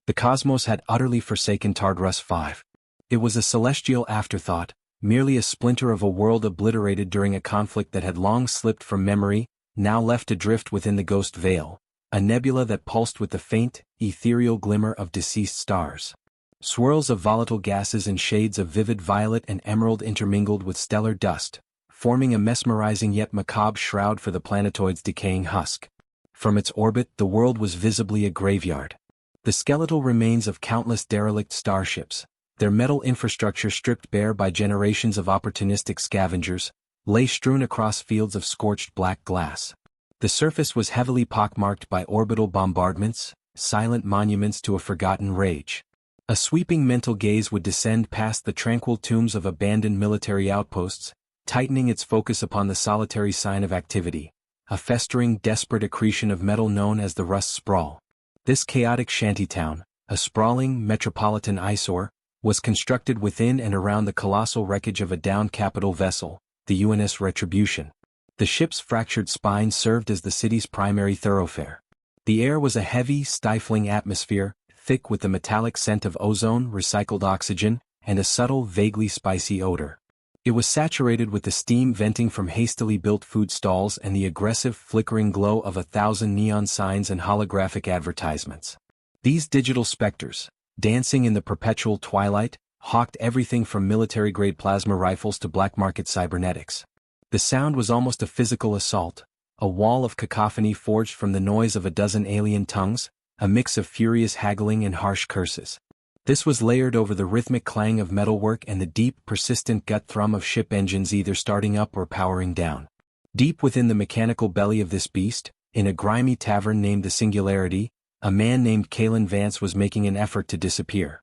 The cosmos had utterly forsaken Tardrus V. It was a celestial afterthought, merely a splinter of a world obliterated during a conflict that had long slipped from memory, now left adrift within the ghost veil, a nebula that pulsed with the faint, ethereal glimmer of deceased stars. Swirls of volatile gases and shades of vivid violet and emerald intermingled with stellar dust, forming a mesmerizing yet macabre shroud for the planetoid's decaying husk. From its orbit, the world was visibly a graveyard. The skeletal remains of countless derelict starships, their metal infrastructure stripped bare by generations of opportunistic scavengers, lay strewn across fields of scorched black glass. The surface was heavily pockmarked by orbital bombardments, silent monuments to a forgotten rage. A sweeping mental gaze would descend past the tranquil tombs of abandoned military outposts, tightening its focus upon the solitary sign of activity, a festering, desperate accretion of metal known as the Rust Sprawl. This chaotic shantytown, a sprawling, metropolitan eyesore, was constructed within and around the colossal wreckage of a downed capital vessel, the UNS Retribution. The ship's fractured spine served as the city's primary thoroughfare. The air was a heavy, stifling atmosphere, thick with the metallic scent of ozone, recycled oxygen, and a subtle, vaguely spicy odor. It was saturated with the steam venting from hastily built food stalls and the aggressive, flickering glow of 1,000 neon signs and holographic advertisements. These digital specters, dancing in the perpetual twilight, hawked everything from military-grade plasma rifles to black-market cybernetics. The sound was almost a physical assault, a wall of cacophony forged from the noise of a dozen alien tongues, a mix of furious haggling and harsh curses. This was layered over the rhythmic clang of metalwork and the deep, persistent gut thrum of ship engines either starting up or powering down. Deep within the mechanical belly of this beast, in a grimy tavern named the Singularity, a man named Kalin Vance was making an effort to disappear.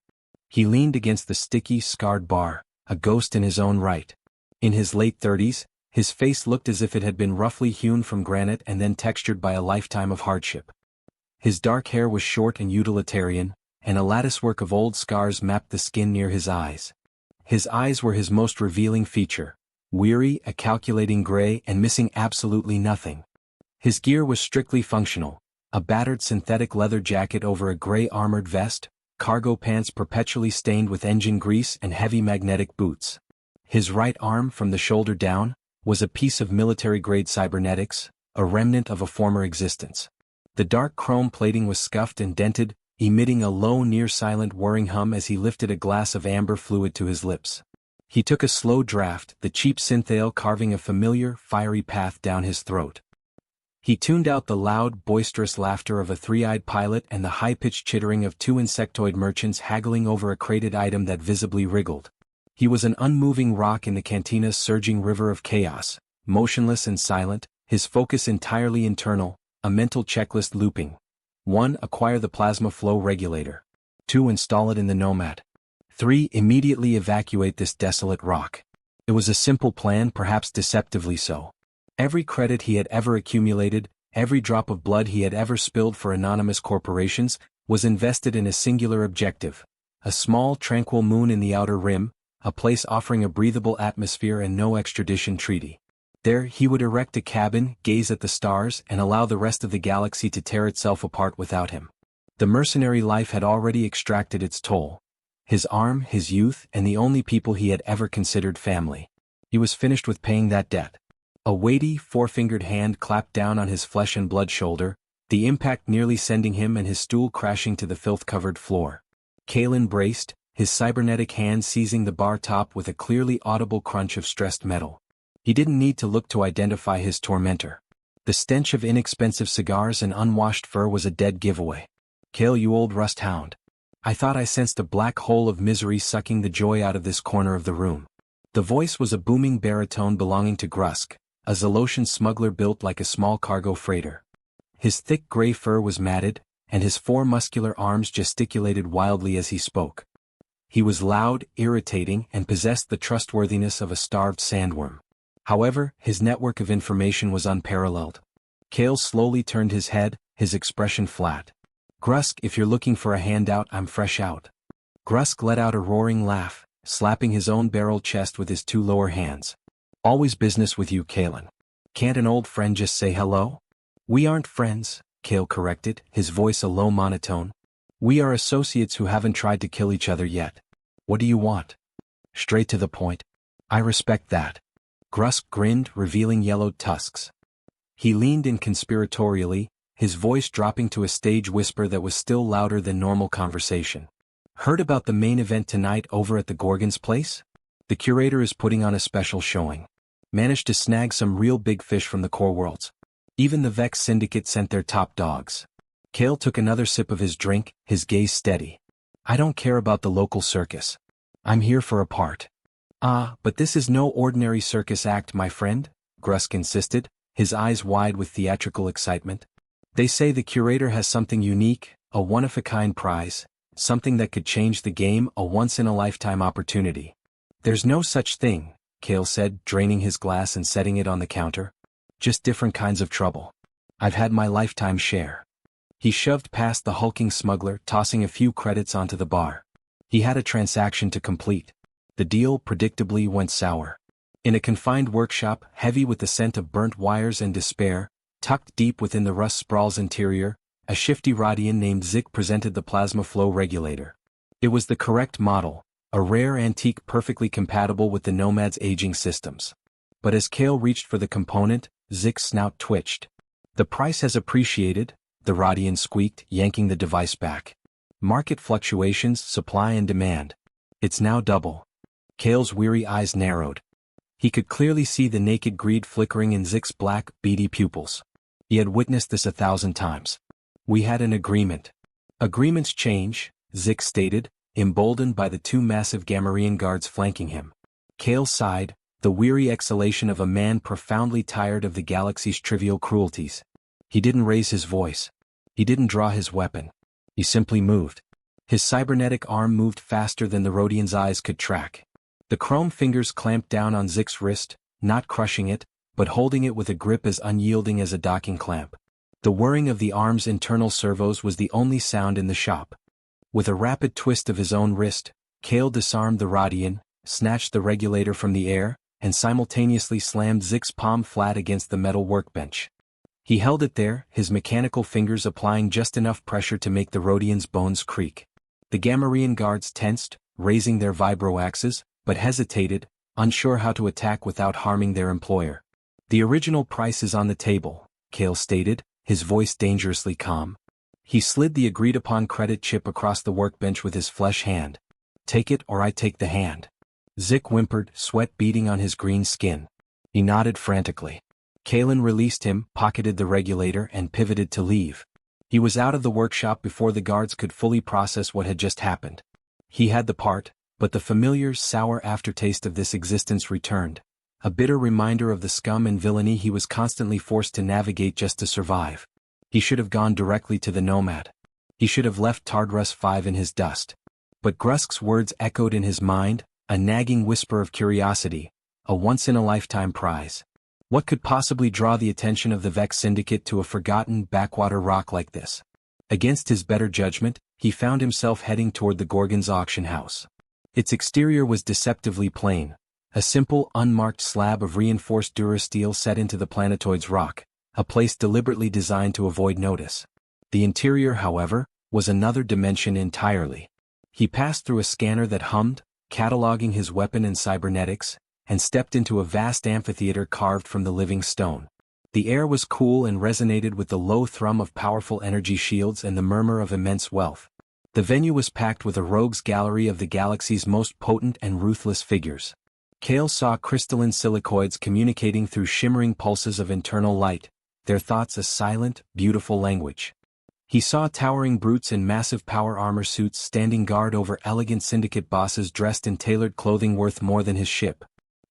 He leaned against the sticky, scarred bar, a ghost in his own right. In his late 30s, his face looked as if it had been roughly hewn from granite and then textured by a lifetime of hardship. His dark hair was short and utilitarian, and a latticework of old scars mapped the skin near his eyes. His eyes were his most revealing feature, weary, a calculating gray and missing absolutely nothing. His gear was strictly functional, a battered synthetic leather jacket over a gray armored vest, cargo pants perpetually stained with engine grease and heavy magnetic boots. His right arm, from the shoulder down, was a piece of military-grade cybernetics, a remnant of a former existence. The dark chrome plating was scuffed and dented, emitting a low, near-silent whirring hum as he lifted a glass of amber fluid to his lips. He took a slow draught, the cheap synthale carving a familiar, fiery path down his throat. He tuned out the loud, boisterous laughter of a three-eyed pilot and the high-pitched chittering of two insectoid merchants haggling over a crated item that visibly wriggled. He was an unmoving rock in the cantina's surging river of chaos, motionless and silent, his focus entirely internal, a mental checklist looping. 1. Acquire the plasma flow regulator. 2. Install it in the Nomad. 3. Immediately evacuate this desolate rock. It was a simple plan, perhaps deceptively so. Every credit he had ever accumulated, every drop of blood he had ever spilled for anonymous corporations, was invested in a singular objective: a small, tranquil moon in the outer rim, a place offering a breathable atmosphere and no extradition treaty. There he would erect a cabin, gaze at the stars, and allow the rest of the galaxy to tear itself apart without him. The mercenary life had already extracted its toll. His arm, his youth, and the only people he had ever considered family. He was finished with paying that debt. A weighty, four-fingered hand clapped down on his flesh and blood shoulder, the impact nearly sending him and his stool crashing to the filth-covered floor. Kalin braced, his cybernetic hand seizing the bar top with a clearly audible crunch of stressed metal. He didn't need to look to identify his tormentor. The stench of inexpensive cigars and unwashed fur was a dead giveaway. "Kale, you old rust hound. I thought I sensed a black hole of misery sucking the joy out of this corner of the room." The voice was a booming baritone belonging to Grusk, a Zolosian smuggler built like a small cargo freighter. His thick gray fur was matted, and his four muscular arms gesticulated wildly as he spoke. He was loud, irritating, and possessed the trustworthiness of a starved sandworm. However, his network of information was unparalleled. Kale slowly turned his head, his expression flat. "Grusk, if you're looking for a handout, I'm fresh out." Grusk let out a roaring laugh, slapping his own barrel chest with his two lower hands. "Always business with you, Kalin. Can't an old friend just say hello?" "We aren't friends," Kale corrected, his voice a low monotone. We are associates who haven't tried to kill each other yet. What do you want? Straight to the point. I respect that. Grusk grinned, revealing yellowed tusks. He leaned in conspiratorially, his voice dropping to a stage whisper that was still louder than normal conversation. Heard about the main event tonight over at the Gorgon's place? The curator is putting on a special showing. Managed to snag some real big fish from the core worlds. Even the Vex Syndicate sent their top dogs. Kale took another sip of his drink, his gaze steady. I don't care about the local circus. I'm here for a part. Ah, but this is no ordinary circus act, my friend, Grusk insisted, his eyes wide with theatrical excitement. They say the curator has something unique, a one-of-a-kind prize, something that could change the game, a once-in-a-lifetime opportunity. There's no such thing, Kale said, draining his glass and setting it on the counter. Just different kinds of trouble. I've had my lifetime share. He shoved past the hulking smuggler, tossing a few credits onto the bar. He had a transaction to complete. The deal predictably went sour. In a confined workshop, heavy with the scent of burnt wires and despair, tucked deep within the rust sprawl's interior, a shifty Rodian named Zik presented the plasma flow regulator. It was the correct model, a rare antique perfectly compatible with the Nomad's aging systems. But as Kale reached for the component, Zik's snout twitched. The price has appreciated, the Rodian squeaked, yanking the device back. Market fluctuations, supply and demand. It's now double. Kale's weary eyes narrowed. He could clearly see the naked greed flickering in Zik's black, beady pupils. He had witnessed this 1,000 times. We had an agreement. Agreements change, Zik stated, emboldened by the two massive Gamorrean guards flanking him. Kale sighed, the weary exhalation of a man profoundly tired of the galaxy's trivial cruelties. He didn't raise his voice. He didn't draw his weapon. He simply moved. His cybernetic arm moved faster than the Rodian's eyes could track. The chrome fingers clamped down on Zik's wrist, not crushing it, but holding it with a grip as unyielding as a docking clamp. The whirring of the arm's internal servos was the only sound in the shop. With a rapid twist of his own wrist, Kale disarmed the Rodian, snatched the regulator from the air, and simultaneously slammed Zik's palm flat against the metal workbench. He held it there, his mechanical fingers applying just enough pressure to make the Rodian's bones creak. The Gamorrean guards tensed, raising their vibroaxes, but hesitated, unsure how to attack without harming their employer. The original price is on the table, Kale stated, his voice dangerously calm. He slid the agreed-upon credit chip across the workbench with his flesh hand. Take it or I take the hand. Zik whimpered, sweat beading on his green skin. He nodded frantically. Kalin released him, pocketed the regulator and pivoted to leave. He was out of the workshop before the guards could fully process what had just happened. He had the part, but the familiar, sour aftertaste of this existence returned, a bitter reminder of the scum and villainy he was constantly forced to navigate just to survive. He should have gone directly to the Nomad. He should have left Tardrus 5 in his dust. But Grusk's words echoed in his mind, a nagging whisper of curiosity, a once-in-a-lifetime prize. What could possibly draw the attention of the Vex Syndicate to a forgotten backwater rock like this? Against his better judgment, he found himself heading toward the Gorgon's auction house. Its exterior was deceptively plain, a simple, unmarked slab of reinforced durasteel set into the planetoid's rock, a place deliberately designed to avoid notice. The interior, however, was another dimension entirely. He passed through a scanner that hummed, cataloging his weapon and cybernetics, and stepped into a vast amphitheater carved from the living stone. The air was cool and resonated with the low thrum of powerful energy shields and the murmur of immense wealth. The venue was packed with a rogues gallery of the galaxy's most potent and ruthless figures. Kale saw crystalline silicoids communicating through shimmering pulses of internal light, their thoughts a silent, beautiful language. He saw towering brutes in massive power armor suits standing guard over elegant syndicate bosses dressed in tailored clothing worth more than his ship.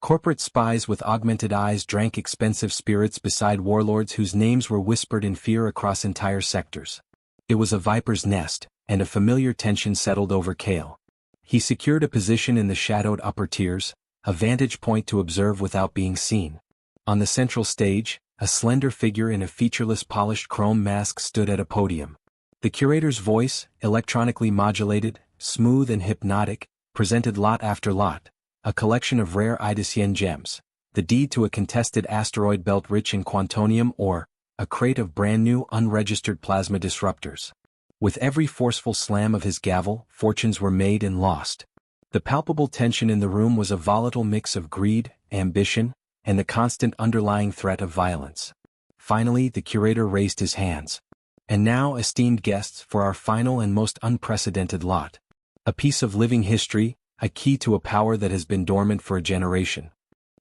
Corporate spies with augmented eyes drank expensive spirits beside warlords whose names were whispered in fear across entire sectors. It was a viper's nest, and a familiar tension settled over Kale. He secured a position in the shadowed upper tiers, a vantage point to observe without being seen. On the central stage, a slender figure in a featureless polished chrome mask stood at a podium. The curator's voice, electronically modulated, smooth and hypnotic, presented lot after lot, a collection of rare Idisian gems, the deed to a contested asteroid belt rich in quantonium or, a crate of brand new unregistered plasma disruptors. With every forceful slam of his gavel, fortunes were made and lost. The palpable tension in the room was a volatile mix of greed, ambition, and the constant underlying threat of violence. Finally, the curator raised his hands. And now, esteemed guests, for our final and most unprecedented lot. A piece of living history, a key to a power that has been dormant for a generation.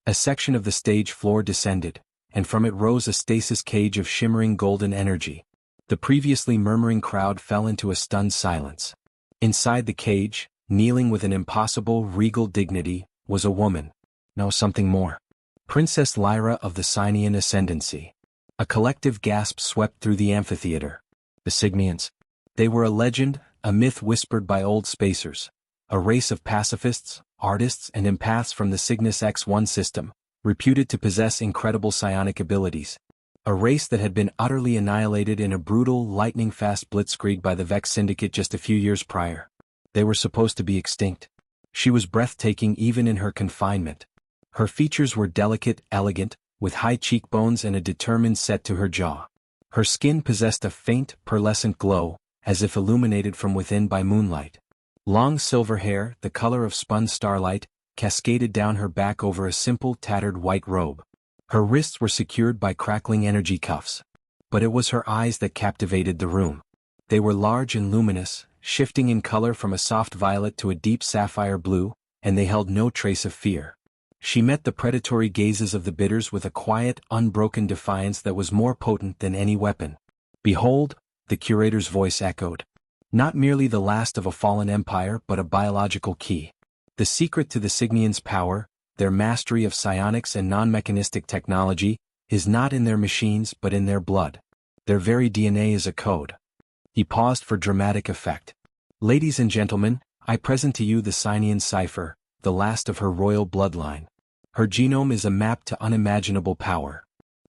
A section of the stage floor descended, and from it rose a stasis cage of shimmering golden energy. The previously murmuring crowd fell into a stunned silence. Inside the cage, kneeling with an impossible, regal dignity, was a woman. No, something more. Princess Lyra of the Signian ascendancy. A collective gasp swept through the amphitheater. The Signians. They were a legend, a myth whispered by old spacers. A race of pacifists, artists and empaths from the Cygnus X1 system, reputed to possess incredible psionic abilities. A race that had been utterly annihilated in a brutal, lightning-fast blitzkrieg by the Vex Syndicate just a few years prior. They were supposed to be extinct. She was breathtaking even in her confinement. Her features were delicate, elegant, with high cheekbones and a determined set to her jaw. Her skin possessed a faint, pearlescent glow, as if illuminated from within by moonlight. Long silver hair, the color of spun starlight, cascaded down her back over a simple, tattered white robe. Her wrists were secured by crackling energy cuffs. But it was her eyes that captivated the room. They were large and luminous, shifting in color from a soft violet to a deep sapphire blue, and they held no trace of fear. She met the predatory gazes of the bidders with a quiet, unbroken defiance that was more potent than any weapon. "Behold," the curator's voice echoed. "Not merely the last of a fallen empire but a biological key. The secret to the Signians' power, their mastery of psionics and non-mechanistic technology, is not in their machines but in their blood. Their very DNA is a code." He paused for dramatic effect. "Ladies and gentlemen, I present to you the Signian cipher, the last of her royal bloodline. Her genome is a map to unimaginable power.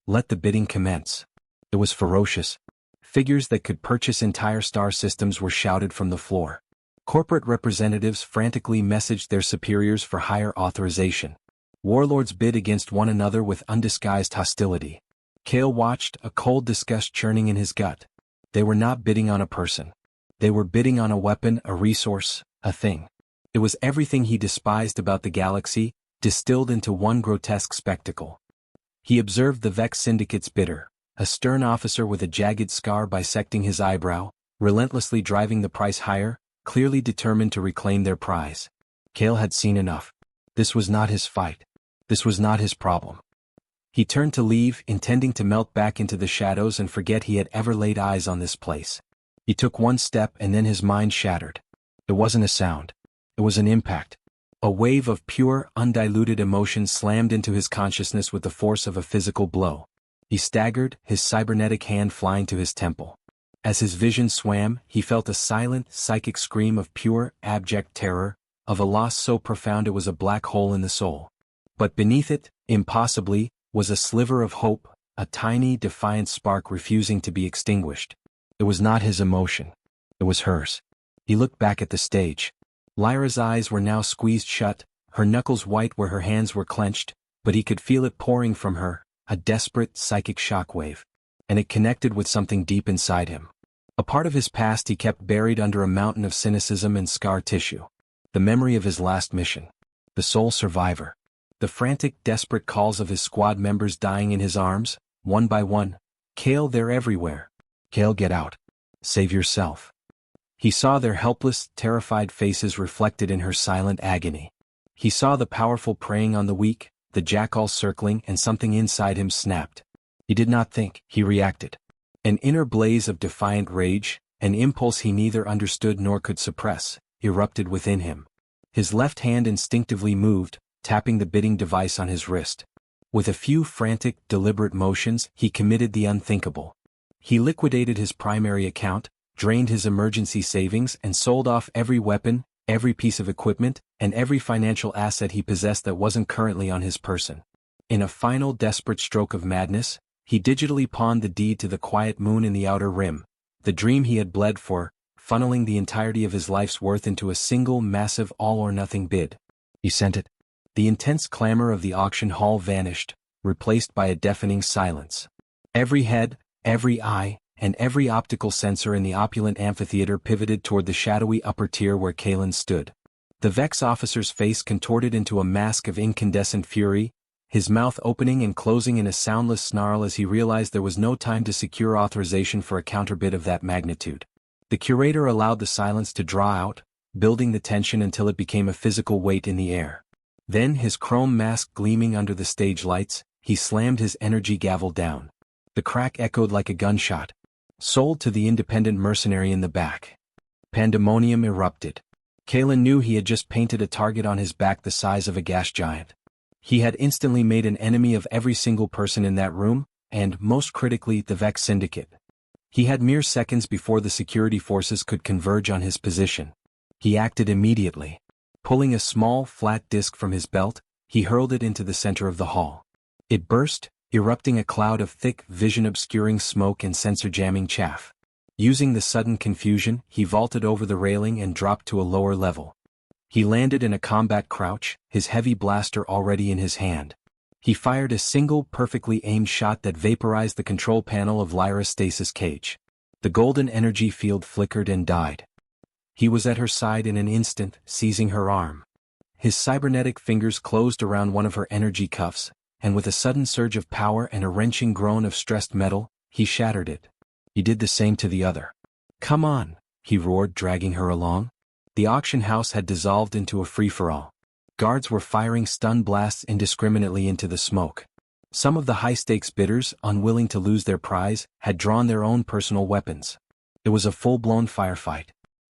Let the bidding commence." It was ferocious. Figures that could purchase entire star systems were shouted from the floor. Corporate representatives frantically messaged their superiors for higher authorization. Warlords bid against one another with undisguised hostility. Kale watched, a cold disgust churning in his gut. They were not bidding on a person. They were bidding on a weapon, a resource, a thing. It was everything he despised about the galaxy, distilled into one grotesque spectacle. He observed the Vex Syndicate's bidder, a stern officer with a jagged scar bisecting his eyebrow, relentlessly driving the price higher, clearly determined to reclaim their prize. Kale had seen enough. This was not his fight. This was not his problem. He turned to leave, intending to melt back into the shadows and forget he had ever laid eyes on this place. He took one step and then his mind shattered. It wasn't a sound. It was an impact. A wave of pure, undiluted emotion slammed into his consciousness with the force of a physical blow. He staggered, his cybernetic hand flying to his temple. As his vision swam, he felt a silent, psychic scream of pure, abject terror, of a loss so profound it was a black hole in the soul. But beneath it, impossibly, was a sliver of hope, a tiny, defiant spark refusing to be extinguished. It was not his emotion. It was hers. He looked back at the stage. Lyra's eyes were now squeezed shut, her knuckles white where her hands were clenched, but he could feel it pouring from her, a desperate, psychic shockwave. And it connected with something deep inside him. A part of his past he kept buried under a mountain of cynicism and scar tissue. The memory of his last mission. The sole survivor. The frantic, desperate calls of his squad members dying in his arms, one by one. "Kale, they're everywhere. Kale, get out. Save yourself." He saw their helpless, terrified faces reflected in her silent agony. He saw the powerful preying on the weak, the jackals circling, and something inside him snapped. He did not think, he reacted. An inner blaze of defiant rage, an impulse he neither understood nor could suppress, erupted within him. His left hand instinctively moved, tapping the bidding device on his wrist. With a few frantic, deliberate motions, he committed the unthinkable. He liquidated his primary account, drained his emergency savings and sold off every weapon, every piece of equipment, and every financial asset he possessed that wasn't currently on his person. In a final desperate stroke of madness, he digitally pawned the deed to the quiet moon in the outer rim, the dream he had bled for, funneling the entirety of his life's worth into a single massive all-or-nothing bid. He sent it. The intense clamor of the auction hall vanished, replaced by a deafening silence. Every head, every eye, and every optical sensor in the opulent amphitheater pivoted toward the shadowy upper tier where Kalin stood. The Vex officer's face contorted into a mask of incandescent fury, his mouth opening and closing in a soundless snarl as he realized there was no time to secure authorization for a counterbid of that magnitude. The curator allowed the silence to draw out, building the tension until it became a physical weight in the air. Then, his chrome mask gleaming under the stage lights, he slammed his energy gavel down. The crack echoed like a gunshot. Sold to the independent mercenary in the back. Pandemonium erupted. Kalin knew he had just painted a target on his back the size of a gas giant. He had instantly made an enemy of every single person in that room, and, most critically, the Vex Syndicate. He had mere seconds before the security forces could converge on his position. He acted immediately. Pulling a small, flat disc from his belt, he hurled it into the center of the hall. It burst, erupting a cloud of thick, vision-obscuring smoke and sensor-jamming chaff. Using the sudden confusion, he vaulted over the railing and dropped to a lower level. He landed in a combat crouch, his heavy blaster already in his hand. He fired a single, perfectly aimed shot that vaporized the control panel of Lyra's stasis cage. The golden energy field flickered and died. He was at her side in an instant, seizing her arm. His cybernetic fingers closed around one of her energy cuffs, and with a sudden surge of power and a wrenching groan of stressed metal, he shattered it. He did the same to the other. "Come on," he roared, dragging her along. The auction house had dissolved into a free-for-all. Guards were firing stun blasts indiscriminately into the smoke. Some of the high-stakes bidders, unwilling to lose their prize, had drawn their own personal weapons. It was a full-blown firefight.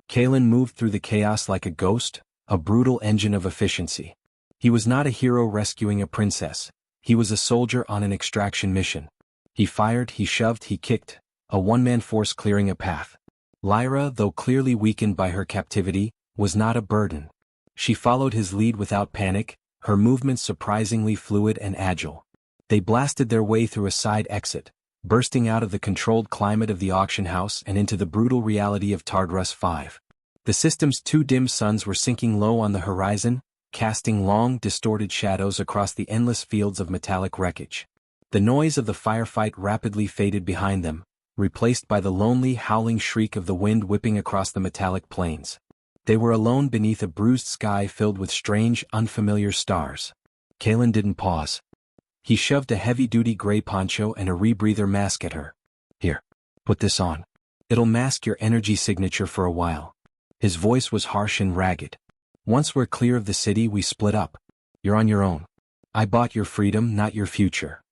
Kalin moved through the chaos like a ghost, a brutal engine of efficiency. He was not a hero rescuing a princess. He was a soldier on an extraction mission. He fired, he shoved, he kicked, a one-man force clearing a path. Lyra, though clearly weakened by her captivity, was not a burden. She followed his lead without panic, her movements surprisingly fluid and agile. They blasted their way through a side exit, bursting out of the controlled climate of the auction house and into the brutal reality of Tardrus 5. The system's two dim suns were sinking low on the horizon, casting long, distorted shadows across the endless fields of metallic wreckage. The noise of the firefight rapidly faded behind them, replaced by the lonely, howling shriek of the wind whipping across the metallic plains. They were alone beneath a bruised sky filled with strange, unfamiliar stars. Kalin didn't pause. He shoved a heavy-duty gray poncho and a rebreather mask at her. "Here, put this on. It'll mask your energy signature for a while." His voice was harsh and ragged. "Once we're clear of the city, we split up. You're on your own. I bought your freedom, not your future."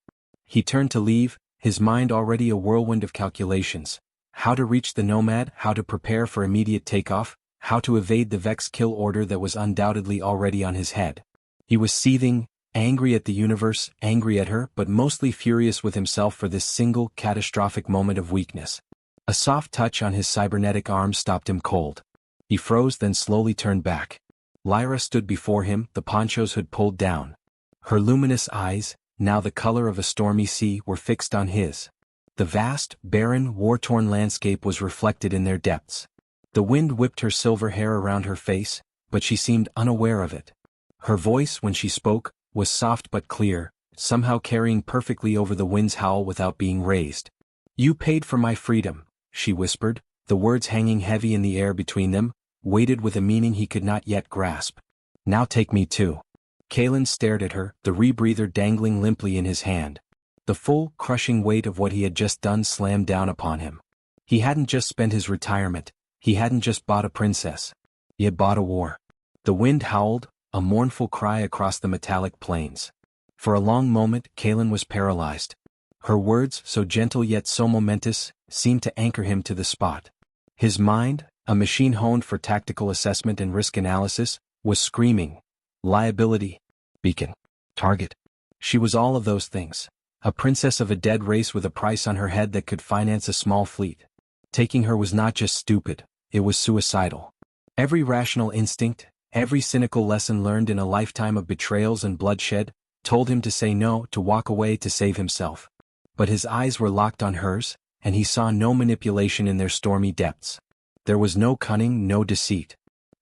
He turned to leave, his mind already a whirlwind of calculations. How to reach the Nomad, how to prepare for immediate takeoff, how to evade the Vex kill order that was undoubtedly already on his head. He was seething, angry at the universe, angry at her, but mostly furious with himself for this single, catastrophic moment of weakness. A soft touch on his cybernetic arm stopped him cold. He froze, then slowly turned back. Lyra stood before him, the poncho's hood pulled down. Her luminous eyes, now the color of a stormy sea, were fixed on his. The vast, barren, war-torn landscape was reflected in their depths. The wind whipped her silver hair around her face, but she seemed unaware of it. Her voice, when she spoke, was soft but clear, somehow carrying perfectly over the wind's howl without being raised. "You paid for my freedom," she whispered, the words hanging heavy in the air between them, weighted with a meaning he could not yet grasp. "Now take me too." Kalin stared at her, the rebreather dangling limply in his hand. The full, crushing weight of what he had just done slammed down upon him. He hadn't just spent his retirement. He hadn't just bought a princess. He had bought a war. The wind howled, a mournful cry across the metallic plains. For a long moment, Kalin was paralyzed. Her words, so gentle yet so momentous, seemed to anchor him to the spot. His mind, a machine honed for tactical assessment and risk analysis, was screaming. Liability. Beacon. Target. She was all of those things. A princess of a dead race with a price on her head that could finance a small fleet. Taking her was not just stupid, it was suicidal. Every rational instinct, every cynical lesson learned in a lifetime of betrayals and bloodshed, told him to say no, to walk away, to save himself. But his eyes were locked on hers, and he saw no manipulation in their stormy depths. There was no cunning, no deceit.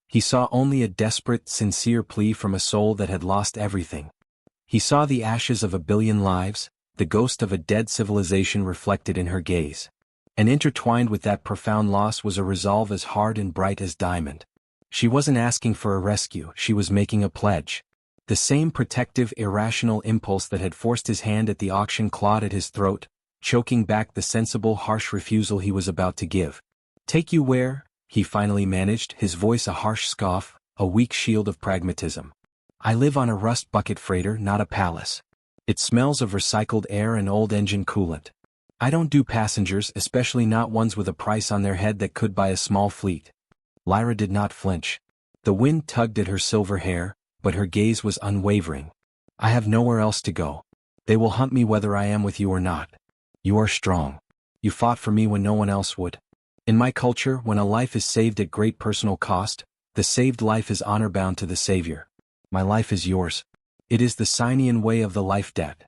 He saw only a desperate, sincere plea from a soul that had lost everything. He saw the ashes of a billion lives, the ghost of a dead civilization reflected in her gaze. And intertwined with that profound loss was a resolve as hard and bright as diamond. She wasn't asking for a rescue, she was making a pledge. The same protective, irrational impulse that had forced his hand at the auction clawed at his throat, choking back the sensible, harsh refusal he was about to give. "Take you where?" he finally managed, his voice a harsh scoff, a weak shield of pragmatism. "I live on a rust bucket freighter, not a palace. It smells of recycled air and old engine coolant. I don't do passengers, especially not ones with a price on their head that could buy a small fleet." Lyra did not flinch. The wind tugged at her silver hair, but her gaze was unwavering. "I have nowhere else to go. They will hunt me whether I am with you or not. You are strong. You fought for me when no one else would. In my culture, when a life is saved at great personal cost, the saved life is honor-bound to the savior. My life is yours. It is the Signian way of the life debt."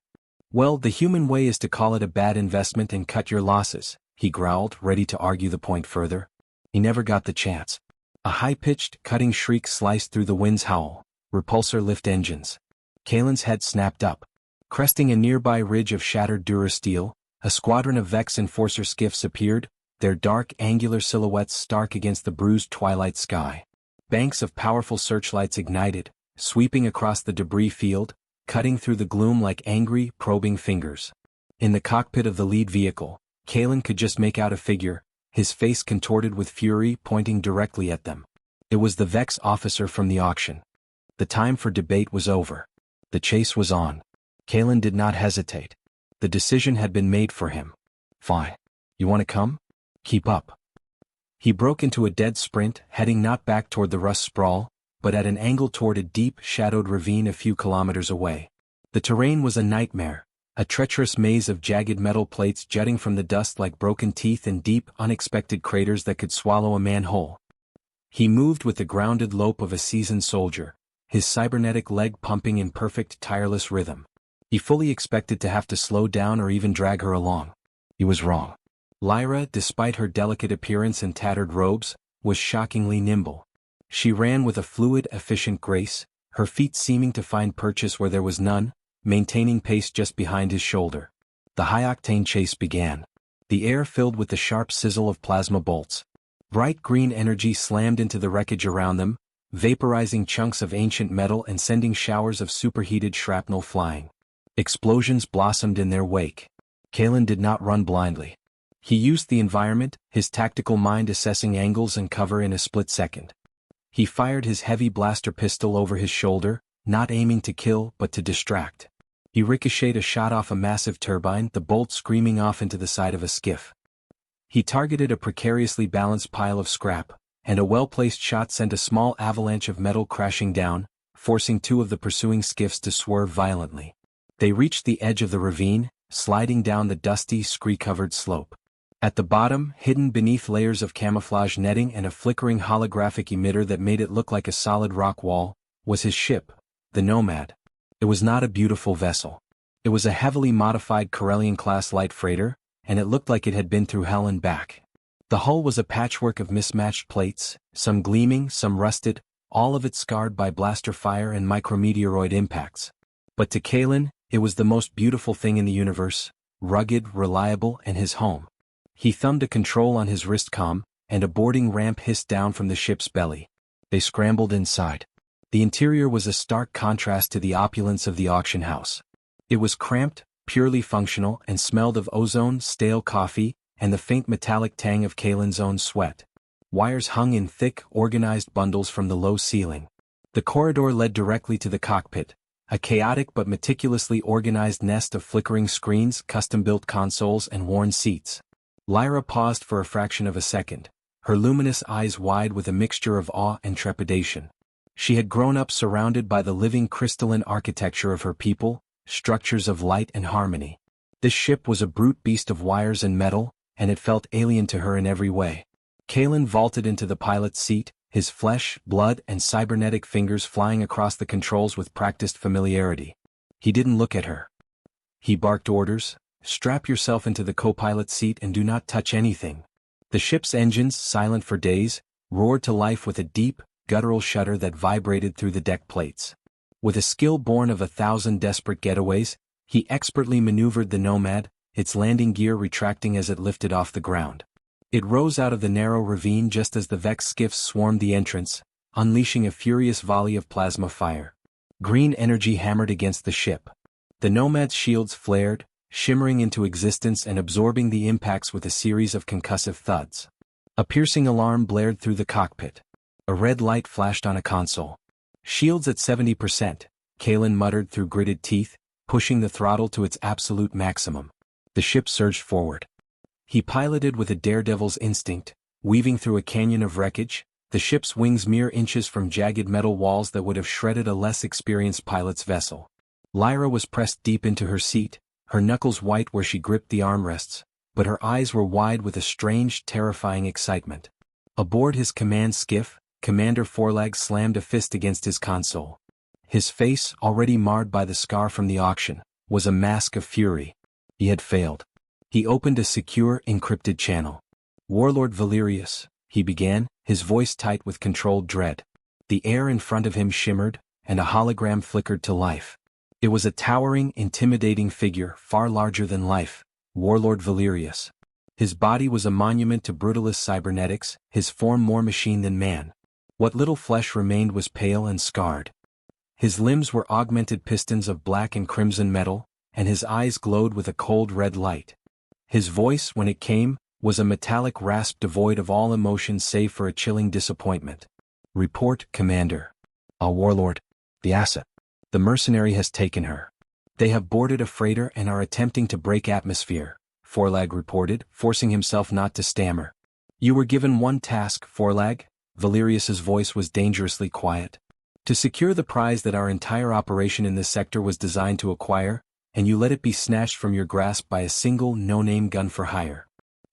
"Well, the human way is to call it a bad investment and cut your losses," he growled, ready to argue the point further. He never got the chance. A high-pitched, cutting shriek sliced through the wind's howl. "Repulsor lift engines." Kalin's head snapped up. Cresting a nearby ridge of shattered durasteel, a squadron of Vex Enforcer skiffs appeared, their dark, angular silhouettes stark against the bruised twilight sky. Banks of powerful searchlights ignited, sweeping across the debris field, cutting through the gloom like angry, probing fingers. In the cockpit of the lead vehicle, Kalin could just make out a figure, his face contorted with fury, pointing directly at them. It was the Vex officer from the auction. The time for debate was over. The chase was on. Kalin did not hesitate. The decision had been made for him. "Fine. You want to come? Keep up." He broke into a dead sprint, heading not back toward the rust sprawl, but at an angle toward a deep, shadowed ravine a few kilometers away. The terrain was a nightmare, a treacherous maze of jagged metal plates jutting from the dust like broken teeth and deep, unexpected craters that could swallow a man whole. He moved with the grounded lope of a seasoned soldier, his cybernetic leg pumping in perfect, tireless rhythm. He fully expected to have to slow down or even drag her along. He was wrong. Lyra, despite her delicate appearance and tattered robes, was shockingly nimble. She ran with a fluid, efficient grace, her feet seeming to find purchase where there was none, maintaining pace just behind his shoulder. The high-octane chase began. The air filled with the sharp sizzle of plasma bolts. Bright green energy slammed into the wreckage around them, vaporizing chunks of ancient metal and sending showers of superheated shrapnel flying. Explosions blossomed in their wake. Kalin did not run blindly. He used the environment, his tactical mind assessing angles and cover in a split second. He fired his heavy blaster pistol over his shoulder, not aiming to kill but to distract. He ricocheted a shot off a massive turbine, the bolt screaming off into the side of a skiff. He targeted a precariously balanced pile of scrap, and a well-placed shot sent a small avalanche of metal crashing down, forcing two of the pursuing skiffs to swerve violently. They reached the edge of the ravine, sliding down the dusty, scree-covered slope. At the bottom, hidden beneath layers of camouflage netting and a flickering holographic emitter that made it look like a solid rock wall, was his ship, the Nomad. It was not a beautiful vessel. It was a heavily modified Corellian-class light freighter, and it looked like it had been through hell and back. The hull was a patchwork of mismatched plates, some gleaming, some rusted, all of it scarred by blaster fire and micrometeoroid impacts. But to Kalin, it was the most beautiful thing in the universe, rugged, reliable, and his home. He thumbed a control on his wristcom, and a boarding ramp hissed down from the ship's belly. They scrambled inside. The interior was a stark contrast to the opulence of the auction house. It was cramped, purely functional, and smelled of ozone, stale coffee, and the faint metallic tang of Kalin's own sweat. Wires hung in thick, organized bundles from the low ceiling. The corridor led directly to the cockpit, a chaotic but meticulously organized nest of flickering screens, custom-built consoles, and worn seats. Lyra paused for a fraction of a second, her luminous eyes wide with a mixture of awe and trepidation. She had grown up surrounded by the living crystalline architecture of her people, structures of light and harmony. This ship was a brute beast of wires and metal, and it felt alien to her in every way. Kalin vaulted into the pilot's seat, his flesh, blood, and cybernetic fingers flying across the controls with practiced familiarity. He didn't look at her. He barked orders. "Strap yourself into the co-pilot's seat and do not touch anything." The ship's engines, silent for days, roared to life with a deep, guttural shudder that vibrated through the deck plates. With a skill born of 1,000 desperate getaways, he expertly maneuvered the Nomad, its landing gear retracting as it lifted off the ground. It rose out of the narrow ravine just as the Vex skiffs swarmed the entrance, unleashing a furious volley of plasma fire. Green energy hammered against the ship. The Nomad's shields flared, shimmering into existence and absorbing the impacts with a series of concussive thuds. A piercing alarm blared through the cockpit. A red light flashed on a console. "Shields at 70%, Kalin muttered through gritted teeth, pushing the throttle to its absolute maximum. The ship surged forward. He piloted with a daredevil's instinct, weaving through a canyon of wreckage, the ship's wings mere inches from jagged metal walls that would have shredded a less experienced pilot's vessel. Lyra was pressed deep into her seat, her knuckles white where she gripped the armrests, but her eyes were wide with a strange, terrifying excitement. Aboard his command skiff, Commander Forlag slammed a fist against his console. His face, already marred by the scar from the auction, was a mask of fury. He had failed. He opened a secure, encrypted channel. "Warlord Valyriius," he began, his voice tight with controlled dread. The air in front of him shimmered, and a hologram flickered to life. It was a towering, intimidating figure, far larger than life, Warlord Valyriius. His body was a monument to brutalist cybernetics, his form more machine than man. What little flesh remained was pale and scarred. His limbs were augmented pistons of black and crimson metal, and his eyes glowed with a cold red light. His voice, when it came, was a metallic rasp devoid of all emotion save for a chilling disappointment. "Report, Commander. Warlord. The asset. The Mercenary has taken her. They have boarded a freighter and are attempting to break atmosphere," Forlag reported, forcing himself not to stammer. "You were given one task, Forlag." Valyrius's voice was dangerously quiet. "To secure the prize that our entire operation in this sector was designed to acquire, and you let it be snatched from your grasp by a single no-name gun for hire.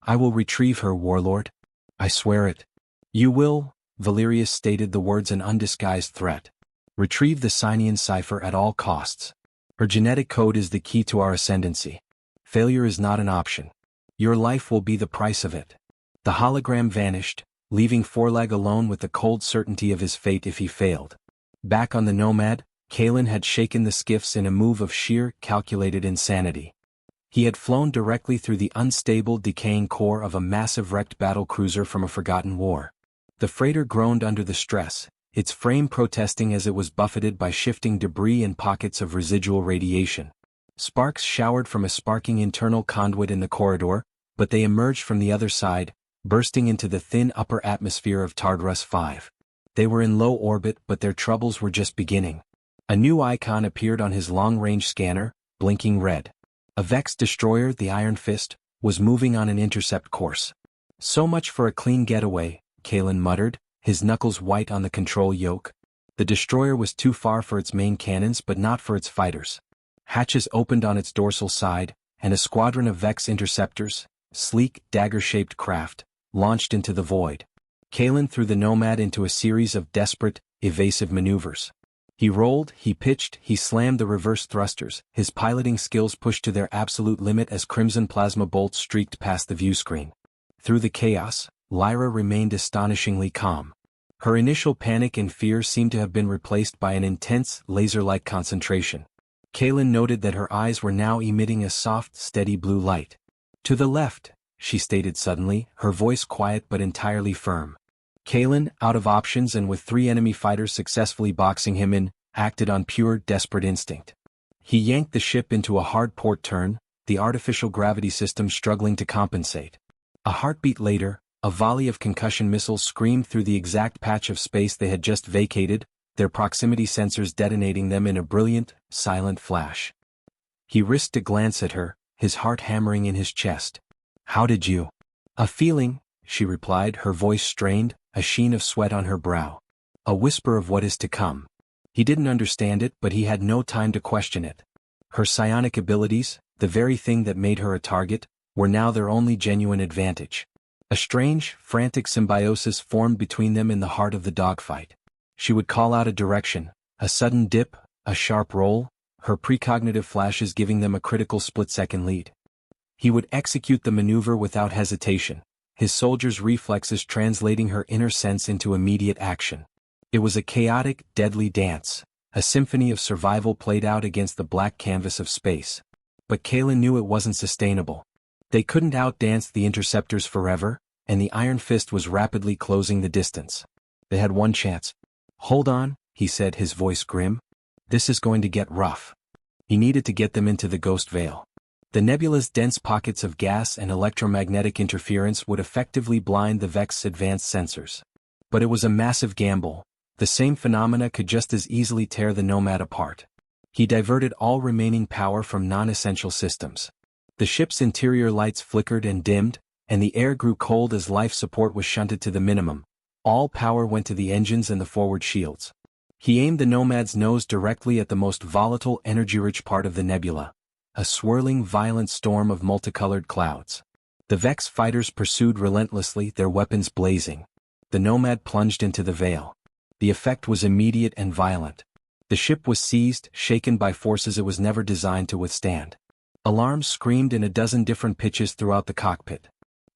I will retrieve her, Warlord. I swear it." "You will," Valyrius stated the words in undisguised threat. "Retrieve the Signian cipher at all costs. Her genetic code is the key to our ascendancy. Failure is not an option. Your life will be the price of it." The hologram vanished, leaving Forlag alone with the cold certainty of his fate if he failed. Back on the Nomad, Kalin had shaken the skiffs in a move of sheer, calculated insanity. He had flown directly through the unstable, decaying core of a massive wrecked battle cruiser from a forgotten war. The freighter groaned under the stress, its frame protesting as it was buffeted by shifting debris and pockets of residual radiation. Sparks showered from a sparking internal conduit in the corridor, but they emerged from the other side, bursting into the thin upper atmosphere of Tardrus 5. They were in low orbit, but their troubles were just beginning. A new icon appeared on his long-range scanner, blinking red. A Vex destroyer, the Iron Fist, was moving on an intercept course. "So much for a clean getaway," Kalin muttered, his knuckles white on the control yoke. The destroyer was too far for its main cannons but not for its fighters. Hatches opened on its dorsal side, and a squadron of Vex interceptors, sleek, dagger-shaped craft, launched into the void. Kalin threw the Nomad into a series of desperate, evasive maneuvers. He rolled, he pitched, he slammed the reverse thrusters, his piloting skills pushed to their absolute limit as crimson plasma bolts streaked past the viewscreen. Through the chaos, Lyra remained astonishingly calm. Her initial panic and fear seemed to have been replaced by an intense, laser-like concentration. Kalin noted that her eyes were now emitting a soft, steady blue light. "To the left," she stated suddenly, her voice quiet but entirely firm. Kalin, out of options and with 3 enemy fighters successfully boxing him in, acted on pure, desperate instinct. He yanked the ship into a hard port turn, the artificial gravity system struggling to compensate. A heartbeat later, a volley of concussion missiles screamed through the exact patch of space they had just vacated, their proximity sensors detonating them in a brilliant, silent flash. He risked a glance at her, his heart hammering in his chest. "How did you?" "A feeling," she replied, her voice strained, a sheen of sweat on her brow. A whisper of what is to come. He didn't understand it, but he had no time to question it. Her psionic abilities, the very thing that made her a target, were now their only genuine advantage. A strange, frantic symbiosis formed between them in the heart of the dogfight. She would call out a direction, a sudden dip, a sharp roll, her precognitive flashes giving them a critical split-second lead. He would execute the maneuver without hesitation, his soldiers' reflexes translating her inner sense into immediate action. It was a chaotic, deadly dance, a symphony of survival played out against the black canvas of space. But Kalin knew it wasn't sustainable. They couldn't outdance the interceptors forever, and the Iron Fist was rapidly closing the distance. They had one chance. "Hold on," he said, his voice grim. "This is going to get rough." He needed to get them into the Ghost Veil. The nebula's dense pockets of gas and electromagnetic interference would effectively blind the Vex's advanced sensors. But it was a massive gamble. The same phenomena could just as easily tear the Nomad apart. He diverted all remaining power from non-essential systems. The ship's interior lights flickered and dimmed, and the air grew cold as life support was shunted to the minimum. All power went to the engines and the forward shields. He aimed the Nomad's nose directly at the most volatile, energy-rich part of the nebula. A swirling, violent storm of multicolored clouds. The Vex fighters pursued relentlessly, their weapons blazing. The Nomad plunged into the veil. The effect was immediate and violent. The ship was seized, shaken by forces it was never designed to withstand. Alarms screamed in a dozen different pitches throughout the cockpit.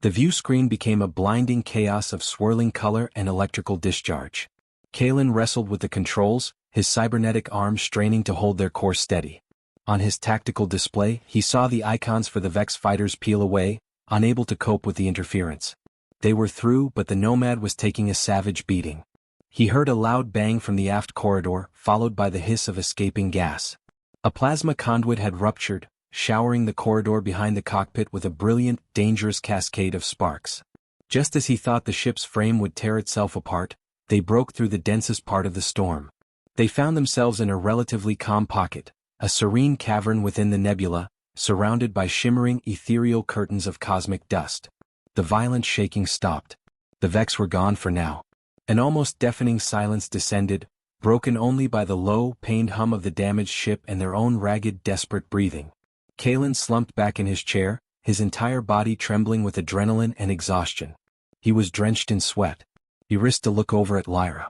The view screen became a blinding chaos of swirling color and electrical discharge. Kalin wrestled with the controls, his cybernetic arms straining to hold their course steady. On his tactical display, he saw the icons for the Vex fighters peel away, unable to cope with the interference. They were through, but the Nomad was taking a savage beating. He heard a loud bang from the aft corridor, followed by the hiss of escaping gas. A plasma conduit had ruptured, showering the corridor behind the cockpit with a brilliant, dangerous cascade of sparks. Just as he thought the ship's frame would tear itself apart, they broke through the densest part of the storm. They found themselves in a relatively calm pocket, a serene cavern within the nebula, surrounded by shimmering ethereal curtains of cosmic dust. The violent shaking stopped. The Vex were gone for now. An almost deafening silence descended, broken only by the low, pained hum of the damaged ship and their own ragged, desperate breathing. Kalin slumped back in his chair, his entire body trembling with adrenaline and exhaustion. He was drenched in sweat. He risked a look over at Lyra.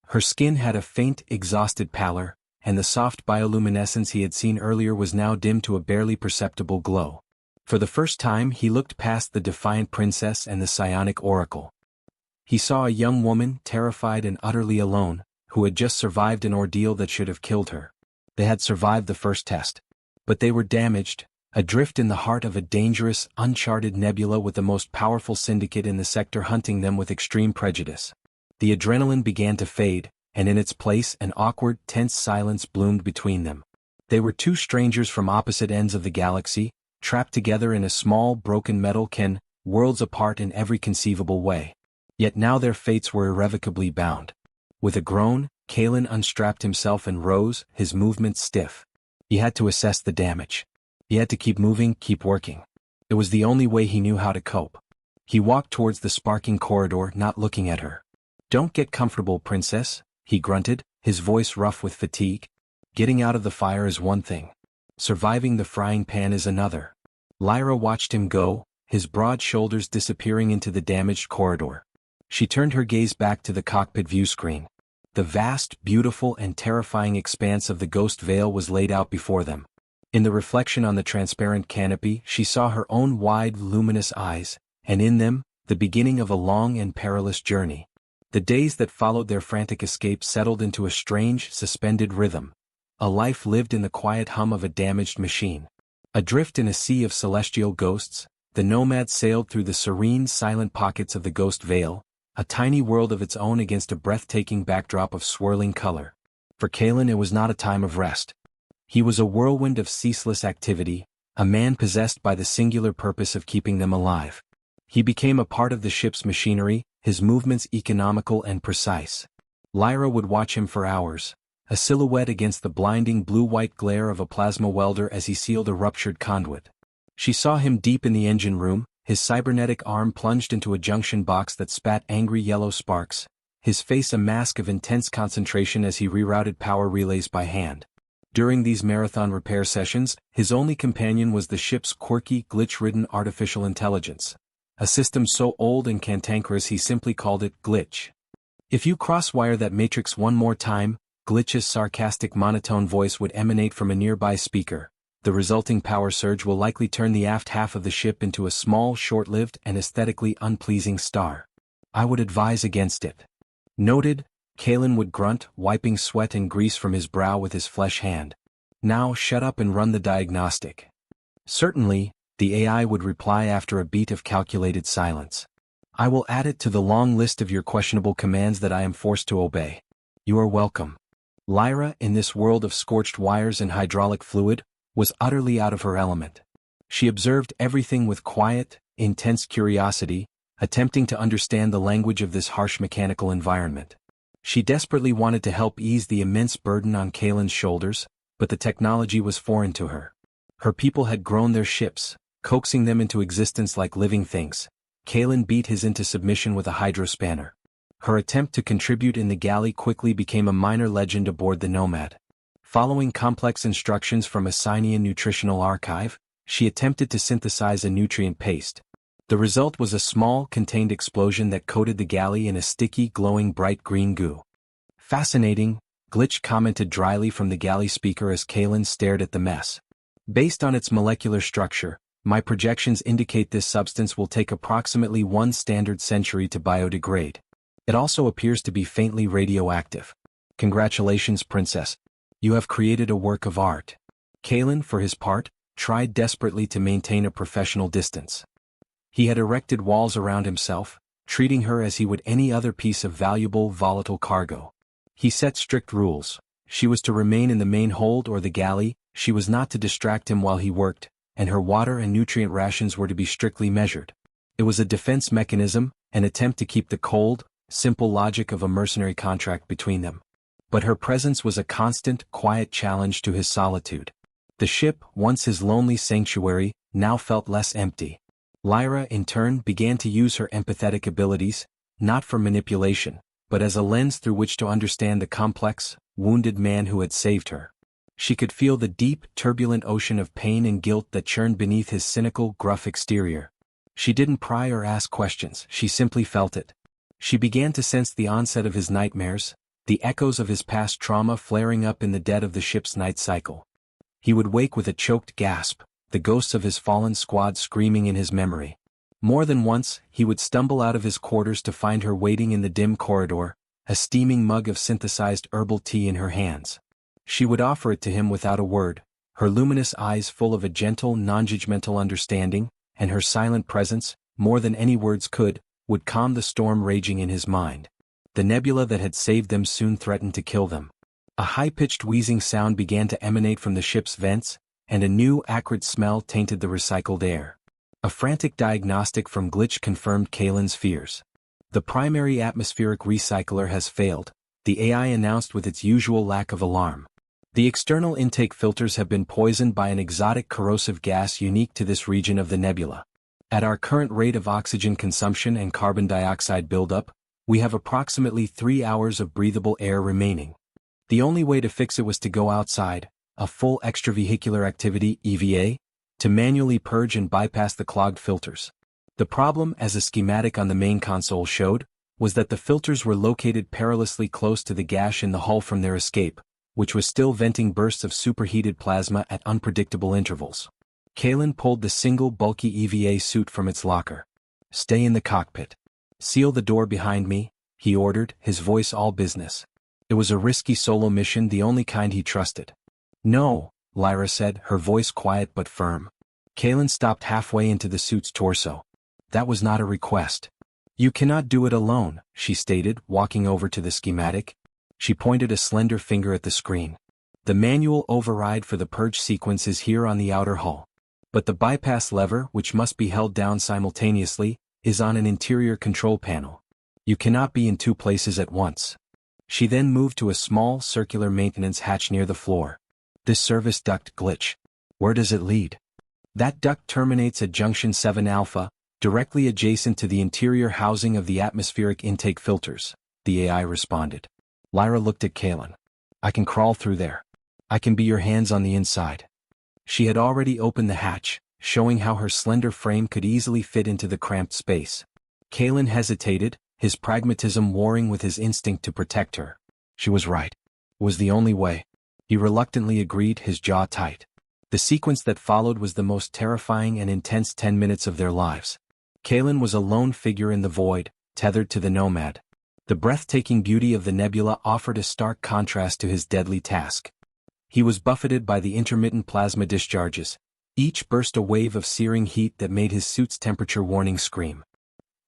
Her skin had a faint, exhausted pallor, and the soft bioluminescence he had seen earlier was now dimmed to a barely perceptible glow. For the first time he looked past the defiant princess and the psionic oracle. He saw a young woman, terrified and utterly alone, who had just survived an ordeal that should have killed her. They had survived the first test. But they were damaged, adrift in the heart of a dangerous, uncharted nebula with the most powerful syndicate in the sector hunting them with extreme prejudice. The adrenaline began to fade, and in its place an awkward, tense silence bloomed between them. They were two strangers from opposite ends of the galaxy, trapped together in a small, broken metal can, worlds apart in every conceivable way. Yet now their fates were irrevocably bound. With a groan, Kalin unstrapped himself and rose, his movements stiff. He had to assess the damage. He had to keep moving, keep working. It was the only way he knew how to cope. He walked towards the sparking corridor, not looking at her. "Don't get comfortable, princess," he grunted, his voice rough with fatigue. "Getting out of the fire is one thing. Surviving the frying pan is another." Lyra watched him go, his broad shoulders disappearing into the damaged corridor. She turned her gaze back to the cockpit view screen. The vast, beautiful and terrifying expanse of the Ghost Veil was laid out before them. In the reflection on the transparent canopy she saw her own wide, luminous eyes, and in them, the beginning of a long and perilous journey. The days that followed their frantic escape settled into a strange, suspended rhythm. A life lived in the quiet hum of a damaged machine. Adrift in a sea of celestial ghosts, the Nomad sailed through the serene, silent pockets of the Ghost Veil, a tiny world of its own against a breathtaking backdrop of swirling color. For Kalin it was not a time of rest. He was a whirlwind of ceaseless activity, a man possessed by the singular purpose of keeping them alive. He became a part of the ship's machinery, his movements economical and precise. Lyra would watch him for hours, a silhouette against the blinding blue-white glare of a plasma welder as he sealed a ruptured conduit. She saw him deep in the engine room, his cybernetic arm plunged into a junction box that spat angry yellow sparks, his face a mask of intense concentration as he rerouted power relays by hand. During these marathon repair sessions, his only companion was the ship's quirky, glitch-ridden artificial intelligence. A system so old and cantankerous he simply called it Glitch. "If you cross-wire that matrix one more time," Glitch's sarcastic monotone voice would emanate from a nearby speaker. "The resulting power surge will likely turn the aft half of the ship into a small, short-lived and aesthetically unpleasing star. I would advise against it." "Noted," Kalin would grunt, wiping sweat and grease from his brow with his flesh hand. "Now shut up and run the diagnostic." Certainly, the AI would reply after a beat of calculated silence. I will add it to the long list of your questionable commands that I am forced to obey. You are welcome. Lyra, in this world of scorched wires and hydraulic fluid, was utterly out of her element. She observed everything with quiet, intense curiosity, attempting to understand the language of this harsh mechanical environment. She desperately wanted to help ease the immense burden on Kalin's shoulders, but the technology was foreign to her. Her people had grown their ships, coaxing them into existence like living things. Kalin beat his into submission with a hydrospanner. Her attempt to contribute in the galley quickly became a minor legend aboard the Nomad. Following complex instructions from a Signian nutritional archive, she attempted to synthesize a nutrient paste. The result was a small, contained explosion that coated the galley in a sticky, glowing bright green goo. Fascinating, Glitch commented dryly from the galley speaker as Kalin stared at the mess. Based on its molecular structure, my projections indicate this substance will take approximately 1 standard century to biodegrade. It also appears to be faintly radioactive. Congratulations, Princess. You have created a work of art. Kalin, for his part, tried desperately to maintain a professional distance. He had erected walls around himself, treating her as he would any other piece of valuable, volatile cargo. He set strict rules. She was to remain in the main hold or the galley, she was not to distract him while he worked, and her water and nutrient rations were to be strictly measured. It was a defense mechanism, an attempt to keep the cold, simple logic of a mercenary contract between them. But her presence was a constant, quiet challenge to his solitude. The ship, once his lonely sanctuary, now felt less empty. Lyra, in turn, began to use her empathetic abilities, not for manipulation, but as a lens through which to understand the complex, wounded man who had saved her. She could feel the deep, turbulent ocean of pain and guilt that churned beneath his cynical, gruff exterior. She didn't pry or ask questions, she simply felt it. She began to sense the onset of his nightmares, the echoes of his past trauma flaring up in the dead of the ship's night cycle. He would wake with a choked gasp, the ghosts of his fallen squad screaming in his memory. More than once, he would stumble out of his quarters to find her waiting in the dim corridor, a steaming mug of synthesized herbal tea in her hands. She would offer it to him without a word, her luminous eyes full of a gentle, non-judgmental understanding, and her silent presence, more than any words could, would calm the storm raging in his mind. The nebula that had saved them soon threatened to kill them. A high-pitched wheezing sound began to emanate from the ship's vents, and a new, acrid smell tainted the recycled air. A frantic diagnostic from Glitch confirmed Kalin's fears. The primary atmospheric recycler has failed, the AI announced with its usual lack of alarm. The external intake filters have been poisoned by an exotic corrosive gas unique to this region of the nebula. At our current rate of oxygen consumption and carbon dioxide buildup, we have approximately 3 hours of breathable air remaining. The only way to fix it was to go outside, a full extravehicular activity (EVA), to manually purge and bypass the clogged filters. The problem, as a schematic on the main console showed, was that the filters were located perilously close to the gash in the hull from their escape, which was still venting bursts of superheated plasma at unpredictable intervals. Kalin pulled the single bulky EVA suit from its locker. "Stay in the cockpit. Seal the door behind me," he ordered, his voice all business. It was a risky solo mission, the only kind he trusted. "No," Lyra said, her voice quiet but firm. Kalin stopped halfway into the suit's torso. "That was not a request. You cannot do it alone," she stated, walking over to the schematic. She pointed a slender finger at the screen. "The manual override for the purge sequence is here on the outer hull. But the bypass lever, which must be held down simultaneously, is on an interior control panel. You cannot be in 2 places at once." She then moved to a small, circular maintenance hatch near the floor. "This service duct, Glitch. Where does it lead?" "That duct terminates at Junction 7 Alpha, directly adjacent to the interior housing of the atmospheric intake filters," the AI responded. Lyra looked at Kalin. "I can crawl through there. I can be your hands on the inside." She had already opened the hatch, showing how her slender frame could easily fit into the cramped space. Kalin hesitated, his pragmatism warring with his instinct to protect her. She was right. It was the only way. He reluctantly agreed, his jaw tight. The sequence that followed was the most terrifying and intense 10 minutes of their lives. Kalin was a lone figure in the void, tethered to the Nomad. The breathtaking beauty of the nebula offered a stark contrast to his deadly task. He was buffeted by the intermittent plasma discharges, Each burst a wave of searing heat that made his suit's temperature warning scream.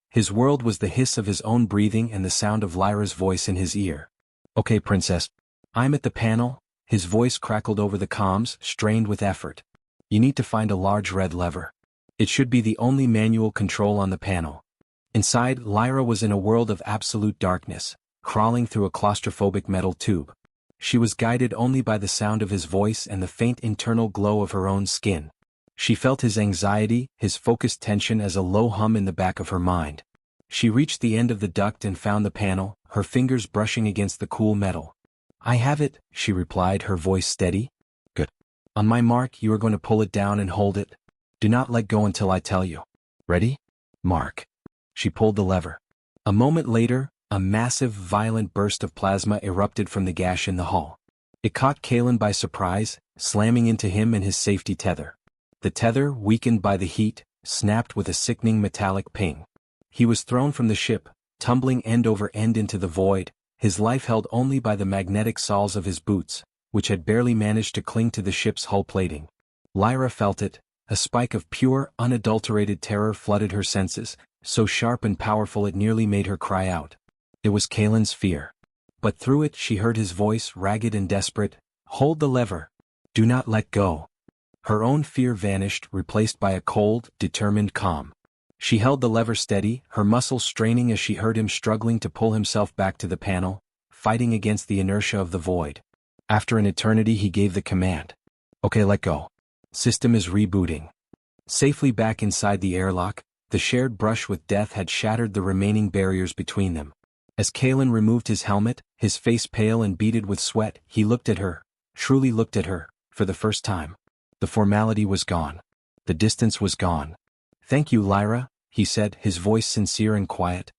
His world was the hiss of his own breathing and the sound of Lyra's voice in his ear. "Okay, Princess. I'm at the panel." His voice crackled over the comms, strained with effort. "You need to find a large red lever. It should be the only manual control on the panel." Inside, Lyra was in a world of absolute darkness, crawling through a claustrophobic metal tube. She was guided only by the sound of his voice and the faint internal glow of her own skin. She felt his anxiety, his focused tension as a low hum in the back of her mind. She reached the end of the duct and found the panel, her fingers brushing against the cool metal. "I have it," she replied, her voice steady. "Good. On my mark, you are going to pull it down and hold it. Do not let go until I tell you. Ready? Mark." She pulled the lever. A moment later, a massive, violent burst of plasma erupted from the gash in the hull. It caught Kalin by surprise, slamming into him and his safety tether. The tether, weakened by the heat, snapped with a sickening metallic ping. He was thrown from the ship, tumbling end over end into the void, his life held only by the magnetic soles of his boots, which had barely managed to cling to the ship's hull plating. Lyra felt it. A spike of pure, unadulterated terror flooded her senses, so sharp and powerful it nearly made her cry out. It was Kalin's fear. But through it she heard his voice, ragged and desperate. "Hold the lever. Do not let go." Her own fear vanished, replaced by a cold, determined calm. She held the lever steady, her muscles straining as she heard him struggling to pull himself back to the panel, fighting against the inertia of the void. After an eternity he gave the command. "Okay, let go. System is rebooting." Safely back inside the airlock, the shared brush with death had shattered the remaining barriers between them. As Kalin removed his helmet, his face pale and beaded with sweat, he looked at her, truly looked at her, for the first time. The formality was gone. The distance was gone. "Thank you, Lyra," he said, his voice sincere and quiet.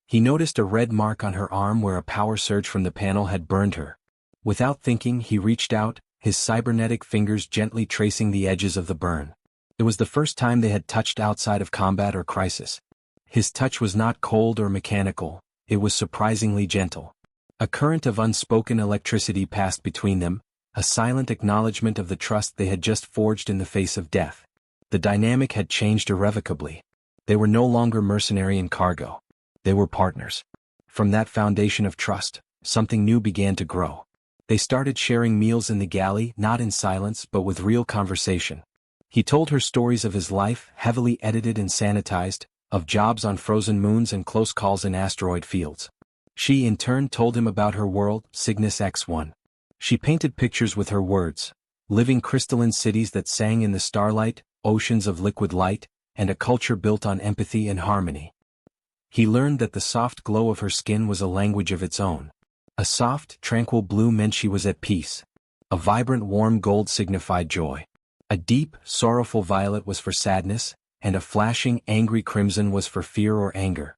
He noticed a red mark on her arm where a power surge from the panel had burned her. Without thinking, he reached out, his cybernetic fingers gently tracing the edges of the burn. It was the first time they had touched outside of combat or crisis. His touch was not cold or mechanical, it was surprisingly gentle. A current of unspoken electricity passed between them, a silent acknowledgement of the trust they had just forged in the face of death. The dynamic had changed irrevocably. They were no longer mercenary and cargo. They were partners. From that foundation of trust, something new began to grow. They started sharing meals in the galley, not in silence but with real conversation. He told her stories of his life, heavily edited and sanitized, of jobs on frozen moons and close calls in asteroid fields. She in turn told him about her world, Cygnus X1. She painted pictures with her words, living crystalline cities that sang in the starlight, oceans of liquid light, and a culture built on empathy and harmony. He learned that the soft glow of her skin was a language of its own. A soft, tranquil blue meant she was at peace. A vibrant, warm gold signified joy. A deep, sorrowful violet was for sadness, and a flashing, angry crimson was for fear or anger.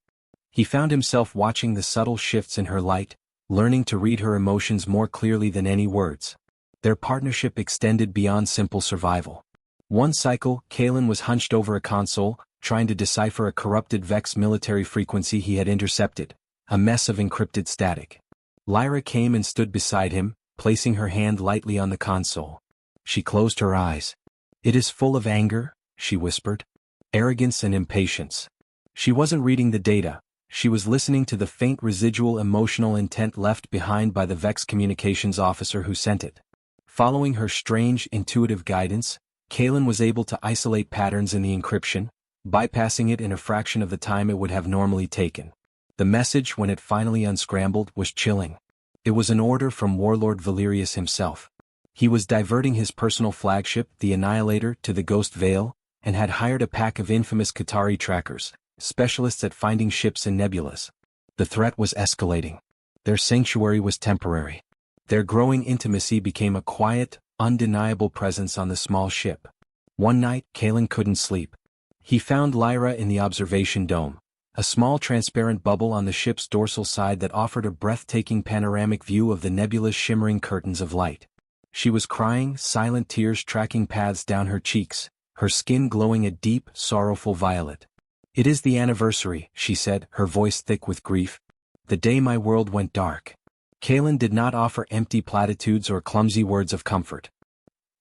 He found himself watching the subtle shifts in her light, learning to read her emotions more clearly than any words. Their partnership extended beyond simple survival. One cycle, Kalin was hunched over a console, trying to decipher a corrupted Vex military frequency he had intercepted, a mess of encrypted static. Lyra came and stood beside him, placing her hand lightly on the console. She closed her eyes. "It is full of anger," she whispered. "Arrogance and impatience." She wasn't reading the data. She was listening to the faint residual emotional intent left behind by the Vex communications officer who sent it. Following her strange, intuitive guidance, Kalin was able to isolate patterns in the encryption, bypassing it in a fraction of the time it would have normally taken. The message, when it finally unscrambled, was chilling. It was an order from Warlord Valyriius himself. He was diverting his personal flagship, the Annihilator, to the Ghost Veil, and had hired a pack of infamous Qatari trackers, specialists at finding ships in nebulas. The threat was escalating. Their sanctuary was temporary. Their growing intimacy became a quiet, undeniable presence on the small ship. One night, Kalin couldn't sleep. He found Lyra in the observation dome, a small transparent bubble on the ship's dorsal side that offered a breathtaking panoramic view of the nebula's shimmering curtains of light. She was crying, silent tears tracking paths down her cheeks, her skin glowing a deep, sorrowful violet. "It is the anniversary," she said, her voice thick with grief. "The day my world went dark." Kalin did not offer empty platitudes or clumsy words of comfort.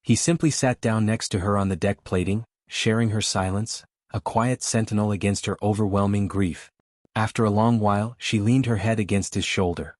He simply sat down next to her on the deck plating, sharing her silence, a quiet sentinel against her overwhelming grief. After a long while, she leaned her head against his shoulder.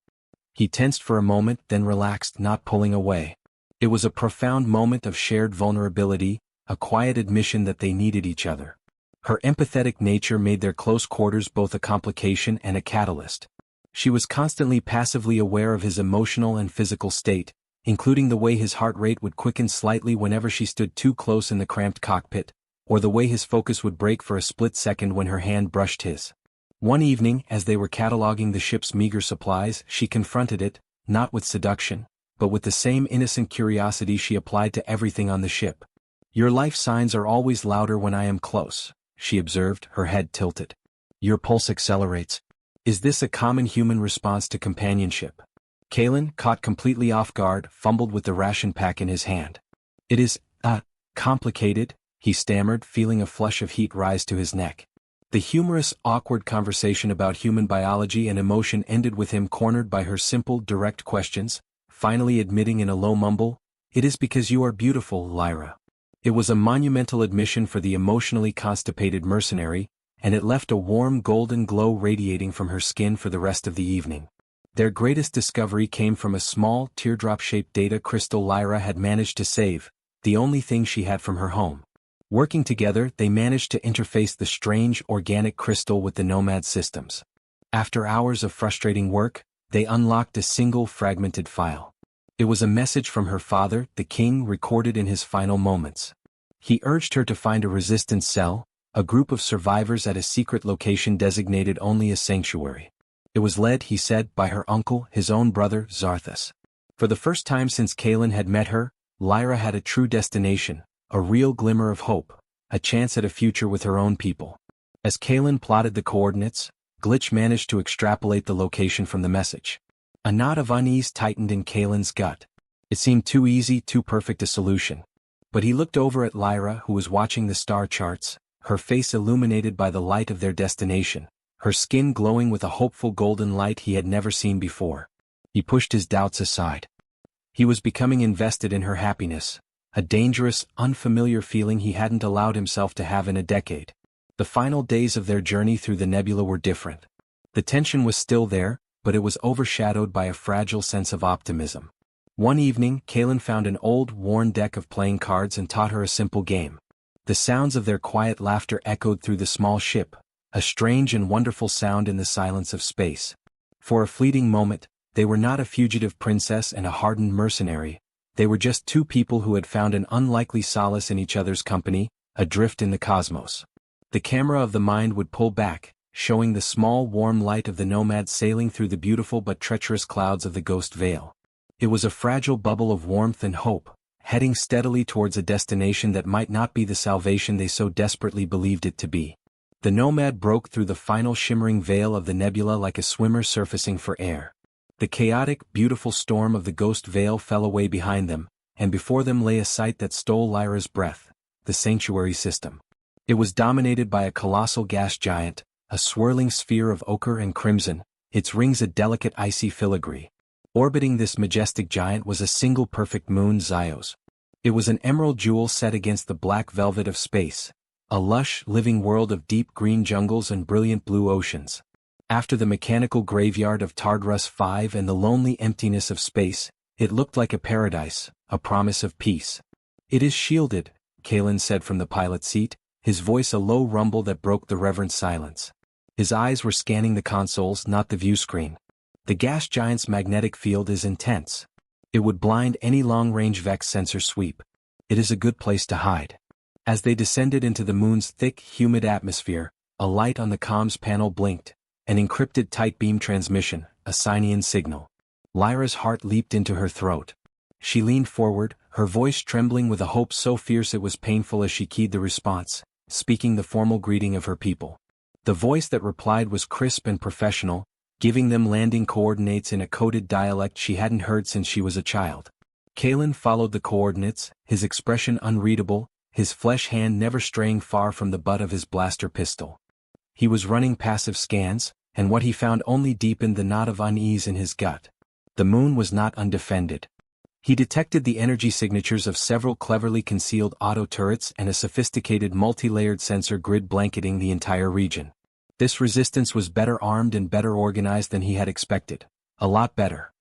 He tensed for a moment, then relaxed, not pulling away. It was a profound moment of shared vulnerability, a quiet admission that they needed each other. Her empathetic nature made their close quarters both a complication and a catalyst. She was constantly passively aware of his emotional and physical state, including the way his heart rate would quicken slightly whenever she stood too close in the cramped cockpit, or the way his focus would break for a split second when her hand brushed his. One evening, as they were cataloging the ship's meager supplies, she confronted it, not with seduction, but with the same innocent curiosity she applied to everything on the ship. "Your life signs are always louder when I am close," she observed, her head tilted. "Your pulse accelerates. Is this a common human response to companionship?" Kalin, caught completely off guard, fumbled with the ration pack in his hand. "It is, complicated," he stammered, feeling a flush of heat rise to his neck. The humorous, awkward conversation about human biology and emotion ended with him cornered by her simple, direct questions, finally admitting in a low mumble, "It is because you are beautiful, Lyra." It was a monumental admission for the emotionally constipated mercenary, and it left a warm golden glow radiating from her skin for the rest of the evening. Their greatest discovery came from a small, teardrop-shaped data crystal Lyra had managed to save, the only thing she had from her home. Working together, they managed to interface the strange, organic crystal with the Nomad systems. After hours of frustrating work, they unlocked a single fragmented file. It was a message from her father, the king, recorded in his final moments. He urged her to find a resistance cell, a group of survivors at a secret location designated only a sanctuary. It was led, he said, by her uncle, his own brother, Zarthus. For the first time since Kalin had met her, Lyra had a true destination, a real glimmer of hope, a chance at a future with her own people. As Kalin plotted the coordinates, Glitch managed to extrapolate the location from the message. A knot of unease tightened in Kalin's gut. It seemed too easy, too perfect a solution. But he looked over at Lyra, who was watching the star charts, her face illuminated by the light of their destination, her skin glowing with a hopeful golden light he had never seen before. He pushed his doubts aside. He was becoming invested in her happiness, a dangerous, unfamiliar feeling he hadn't allowed himself to have in a decade. The final days of their journey through the nebula were different. The tension was still there, but it was overshadowed by a fragile sense of optimism. One evening, Kalin found an old, worn deck of playing cards and taught her a simple game. The sounds of their quiet laughter echoed through the small ship, a strange and wonderful sound in the silence of space. For a fleeting moment, they were not a fugitive princess and a hardened mercenary. They were just two people who had found an unlikely solace in each other's company, adrift in the cosmos. The camera of the mind would pull back, showing the small warm light of the Nomad sailing through the beautiful but treacherous clouds of the Ghost Veil. It was a fragile bubble of warmth and hope, heading steadily towards a destination that might not be the salvation they so desperately believed it to be. The Nomad broke through the final shimmering veil of the nebula like a swimmer surfacing for air. The chaotic, beautiful storm of the Ghost Veil fell away behind them, and before them lay a sight that stole Lyra's breath, the sanctuary system. It was dominated by a colossal gas giant, a swirling sphere of ochre and crimson, its rings a delicate icy filigree. Orbiting this majestic giant was a single perfect moon, Xios. It was an emerald jewel set against the black velvet of space, a lush, living world of deep green jungles and brilliant blue oceans. After the mechanical graveyard of Tardrus V and the lonely emptiness of space, it looked like a paradise, a promise of peace. "It is shielded," Kalin said from the pilot seat, his voice a low rumble that broke the reverent silence. His eyes were scanning the consoles, not the view screen. "The gas giant's magnetic field is intense. It would blind any long-range Vex sensor sweep. It is a good place to hide." As they descended into the moon's thick, humid atmosphere, a light on the comms panel blinked. An encrypted tight beam transmission, a Signian signal. Lyra's heart leaped into her throat. She leaned forward, her voice trembling with a hope so fierce it was painful as she keyed the response, speaking the formal greeting of her people. The voice that replied was crisp and professional, giving them landing coordinates in a coded dialect she hadn't heard since she was a child. Kalin followed the coordinates, his expression unreadable, his flesh hand never straying far from the butt of his blaster pistol. He was running passive scans, and what he found only deepened the knot of unease in his gut. The moon was not undefended. He detected the energy signatures of several cleverly concealed auto-turrets and a sophisticated multi-layered sensor grid blanketing the entire region. This resistance was better armed and better organized than he had expected. A lot better.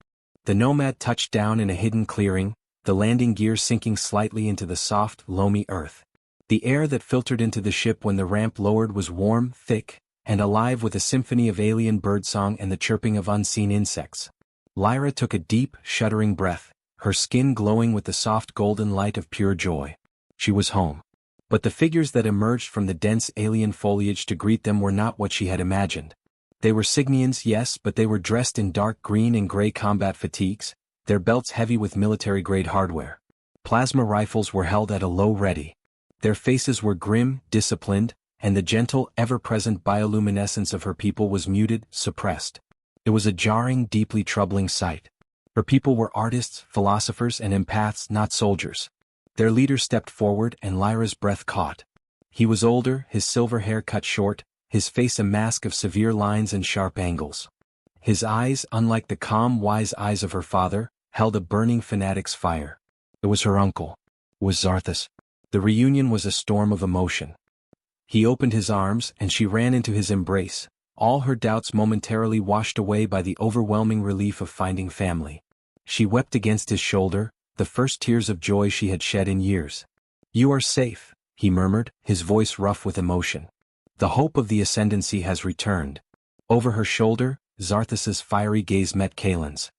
The Nomad touched down in a hidden clearing, the landing gear sinking slightly into the soft, loamy earth. The air that filtered into the ship when the ramp lowered was warm, thick, and alive with a symphony of alien birdsong and the chirping of unseen insects. Lyra took a deep, shuddering breath, her skin glowing with the soft golden light of pure joy. She was home. But the figures that emerged from the dense alien foliage to greet them were not what she had imagined. They were Signians, yes, but they were dressed in dark green and gray combat fatigues, their belts heavy with military-grade hardware. Plasma rifles were held at a low ready. Their faces were grim, disciplined, and the gentle, ever-present bioluminescence of her people was muted, suppressed. It was a jarring, deeply troubling sight. Her people were artists, philosophers, and empaths, not soldiers. Their leader stepped forward and Lyra's breath caught. He was older, his silver hair cut short, his face a mask of severe lines and sharp angles. His eyes, unlike the calm, wise eyes of her father, held a burning fanatic's fire. It was her uncle. It was Zarthus. The reunion was a storm of emotion. He opened his arms and she ran into his embrace, all her doubts momentarily washed away by the overwhelming relief of finding family. She wept against his shoulder, the first tears of joy she had shed in years. "You are safe," he murmured, his voice rough with emotion. "The hope of the ascendancy has returned." Over her shoulder, Zarthus's fiery gaze met Kalin's.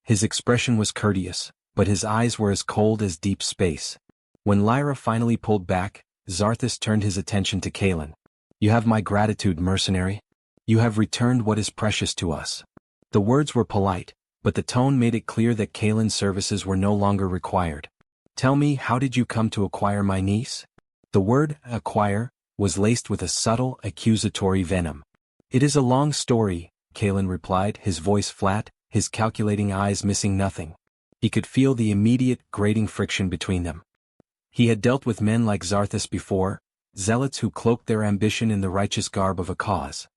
His expression was courteous, but his eyes were as cold as deep space. When Lyra finally pulled back, Zarthus turned his attention to Kalin. "You have my gratitude, mercenary. You have returned what is precious to us." The words were polite, but the tone made it clear that Kalin's services were no longer required. "Tell me, how did you come to acquire my niece?" The word, acquire, was laced with a subtle, accusatory venom. "It is a long story," Kalin replied, his voice flat, his calculating eyes missing nothing. He could feel the immediate, grating friction between them. He had dealt with men like Zarthus before, zealots who cloaked their ambition in the righteous garb of a cause.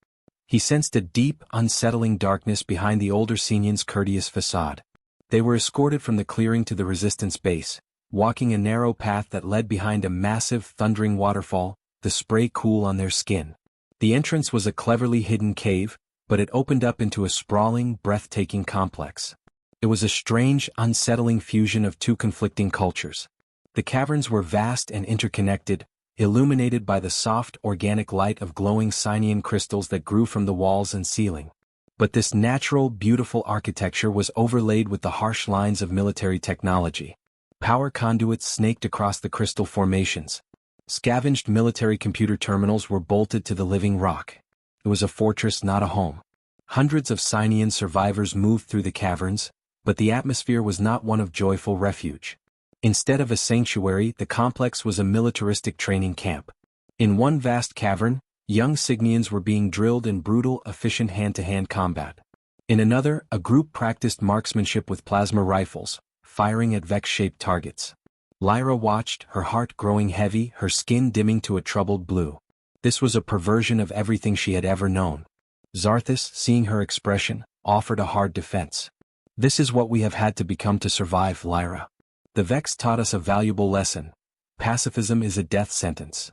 He sensed a deep, unsettling darkness behind the older Signian's courteous facade. They were escorted from the clearing to the resistance base, walking a narrow path that led behind a massive, thundering waterfall, the spray cool on their skin. The entrance was a cleverly hidden cave, but it opened up into a sprawling, breathtaking complex. It was a strange, unsettling fusion of two conflicting cultures. The caverns were vast and interconnected, illuminated by the soft, organic light of glowing Signian crystals that grew from the walls and ceiling. But this natural, beautiful architecture was overlaid with the harsh lines of military technology. Power conduits snaked across the crystal formations. Scavenged military computer terminals were bolted to the living rock. It was a fortress, not a home. Hundreds of Signian survivors moved through the caverns, but the atmosphere was not one of joyful refuge. Instead of a sanctuary, the complex was a militaristic training camp. In one vast cavern, young Signians were being drilled in brutal, efficient hand-to-hand combat. In another, a group practiced marksmanship with plasma rifles, firing at Vex-shaped targets. Lyra watched, her heart growing heavy, her skin dimming to a troubled blue. This was a perversion of everything she had ever known. Zarthus, seeing her expression, offered a hard defense. "This is what we have had to become to survive, Lyra. The Vex taught us a valuable lesson. Pacifism is a death sentence."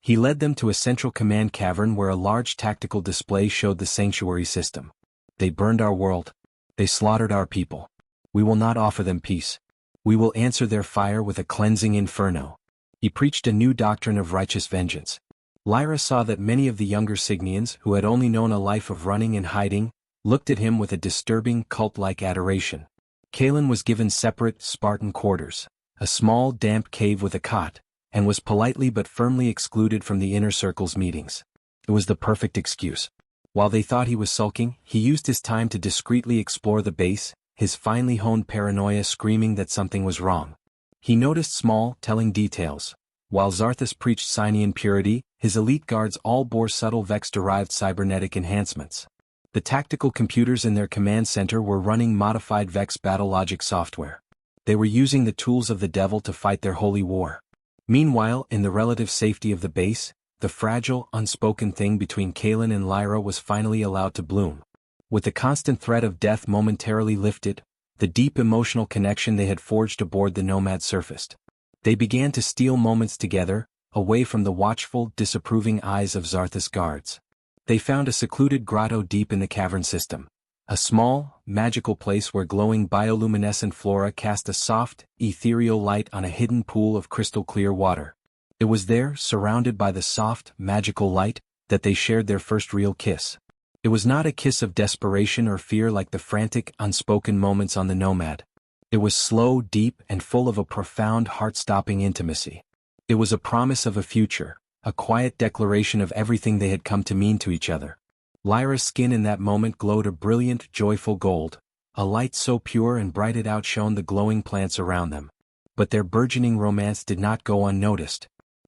He led them to a central command cavern where a large tactical display showed the sanctuary system. "They burned our world. They slaughtered our people. We will not offer them peace. We will answer their fire with a cleansing inferno." He preached a new doctrine of righteous vengeance. Lyra saw that many of the younger Signians, who had only known a life of running and hiding, looked at him with a disturbing, cult-like adoration. Kalin was given separate, Spartan quarters, a small, damp cave with a cot, and was politely but firmly excluded from the inner circle's meetings. It was the perfect excuse. While they thought he was sulking, he used his time to discreetly explore the base, his finely honed paranoia screaming that something was wrong. He noticed small, telling details. While Zarthus preached Signian purity, his elite guards all bore subtle Vex-derived cybernetic enhancements. The tactical computers in their command center were running modified Vex battle logic software. They were using the tools of the devil to fight their holy war. Meanwhile, in the relative safety of the base, the fragile, unspoken thing between Kalin and Lyra was finally allowed to bloom. With the constant threat of death momentarily lifted, The deep emotional connection they had forged aboard the Nomad surfaced. They began to steal moments together, away from the watchful, disapproving eyes of Zarthus guards. They found a secluded grotto deep in the cavern system. A small, magical place where glowing bioluminescent flora cast a soft, ethereal light on a hidden pool of crystal-clear water. It was there, surrounded by the soft, magical light, that they shared their first real kiss. It was not a kiss of desperation or fear like the frantic, unspoken moments on the Nomad. It was slow, deep, and full of a profound, heart-stopping intimacy. It was a promise of a future, a quiet declaration of everything they had come to mean to each other. Lyra's skin in that moment glowed a brilliant, joyful gold, a light so pure and bright it outshone the glowing plants around them. But their burgeoning romance did not go unnoticed.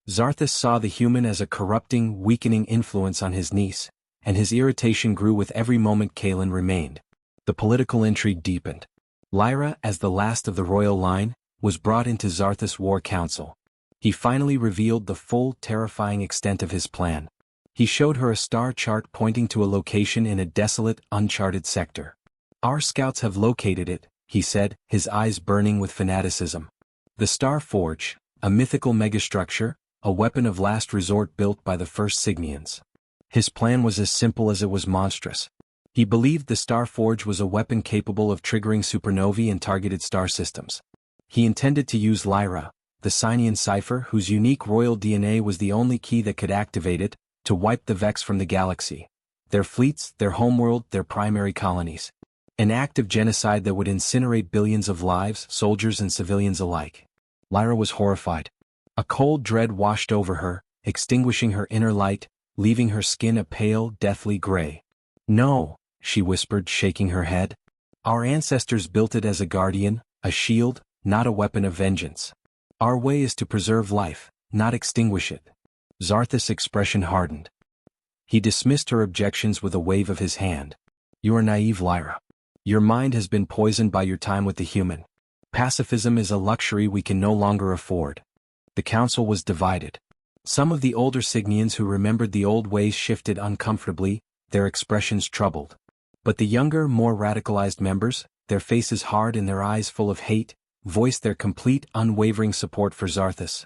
Zarthus saw the human as a corrupting, weakening influence on his niece, and his irritation grew with every moment Kalin remained. The political intrigue deepened. Lyra, as the last of the royal line, was brought into Zarthus' war council. He finally revealed the full, terrifying extent of his plan. He showed her a star chart pointing to a location in a desolate, uncharted sector. "Our scouts have located it," he said, his eyes burning with fanaticism. The Star Forge, a mythical megastructure, a weapon of last resort built by the first Signians. His plan was as simple as it was monstrous. He believed the Star Forge was a weapon capable of triggering supernovae in targeted star systems. He intended to use Lyra, the Signian cipher whose unique royal DNA was the only key that could activate it, to wipe the Vex from the galaxy, their fleets, their homeworld, their primary colonies. An act of genocide that would incinerate billions of lives, soldiers and civilians alike. Lyra was horrified. A cold dread washed over her, extinguishing her inner light, leaving her skin a pale, deathly gray. "No," she whispered, shaking her head. "Our ancestors built it as a guardian, a shield, not a weapon of vengeance. Our way is to preserve life, not extinguish it." Zarthus' expression hardened. He dismissed her objections with a wave of his hand. "You are naive, Lyra. Your mind has been poisoned by your time with the human. Pacifism is a luxury we can no longer afford." The council was divided. Some of the older Signians who remembered the old ways shifted uncomfortably, their expressions troubled. But the younger, more radicalized members, their faces hard and their eyes full of hate, voiced their complete, unwavering support for Zarthus.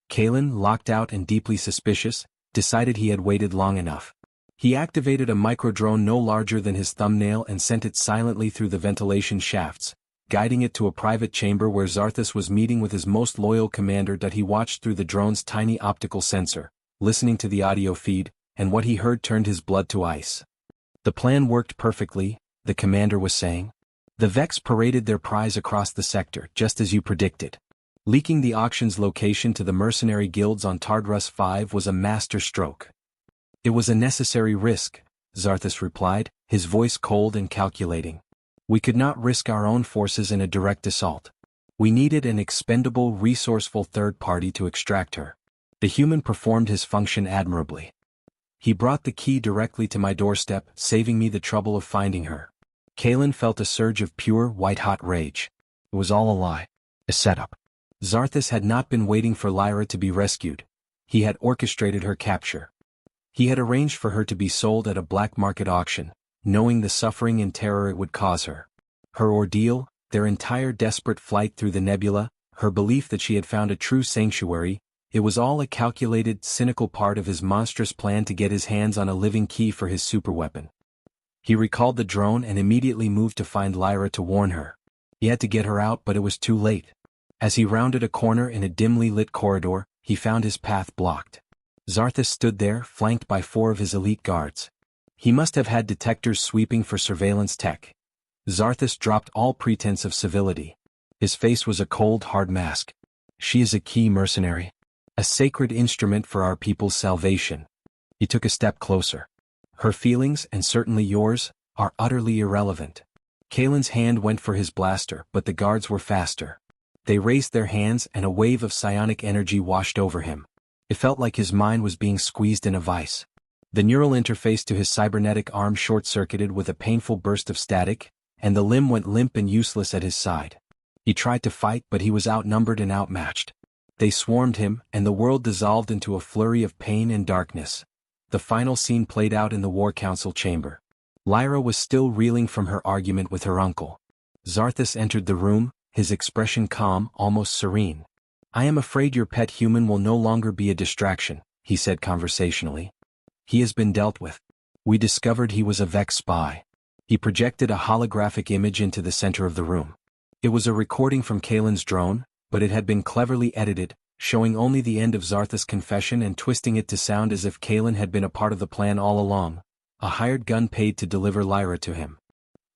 Kalin, locked out and deeply suspicious, decided he had waited long enough. He activated a microdrone no larger than his thumbnail and sent it silently through the ventilation shafts, guiding it to a private chamber where Zarthus was meeting with his most loyal commander. He watched through the drone's tiny optical sensor, listening to the audio feed, and what he heard turned his blood to ice. "The plan worked perfectly," the commander was saying. "The Vex paraded their prize across the sector, just as you predicted. Leaking the auction's location to the mercenary guilds on Tardrus 5 was a master stroke." "It was a necessary risk," Zarthus replied, his voice cold and calculating. "We could not risk our own forces in a direct assault. We needed an expendable, resourceful third party to extract her. The human performed his function admirably. He brought the key directly to my doorstep, saving me the trouble of finding her." Kalin felt a surge of pure, white-hot rage. It was all a lie. A setup. Zarthus had not been waiting for Lyra to be rescued. He had orchestrated her capture. He had arranged for her to be sold at a black market auction, knowing the suffering and terror it would cause her. Her ordeal, their entire desperate flight through the nebula, her belief that she had found a true sanctuary, it was all a calculated, cynical part of his monstrous plan to get his hands on a living key for his superweapon. He recalled the drone and immediately moved to find Lyra to warn her. He had to get her out, but it was too late. As he rounded a corner in a dimly lit corridor, he found his path blocked. Zarthus stood there, flanked by 4 of his elite guards. He must have had detectors sweeping for surveillance tech. Zarthus dropped all pretense of civility. His face was a cold, hard mask. "She is a key mercenary. A sacred instrument for our people's salvation." He took a step closer. "Her feelings, and certainly yours, are utterly irrelevant." Kalin's hand went for his blaster, but the guards were faster. They raised their hands and a wave of psionic energy washed over him. It felt like his mind was being squeezed in a vice. The neural interface to his cybernetic arm short-circuited with a painful burst of static, and the limb went limp and useless at his side. He tried to fight, but he was outnumbered and outmatched. They swarmed him, and the world dissolved into a flurry of pain and darkness. The final scene played out in the War Council chamber. Lyra was still reeling from her argument with her uncle. Zarthus entered the room, his expression calm, almost serene. "I am afraid your pet human will no longer be a distraction," he said conversationally. "He has been dealt with. We discovered he was a Vex spy." He projected a holographic image into the center of the room. It was a recording from Kalin's drone, but it had been cleverly edited, showing only the end of Zarthus' confession and twisting it to sound as if Kalin had been a part of the plan all along, a hired gun paid to deliver Lyra to him.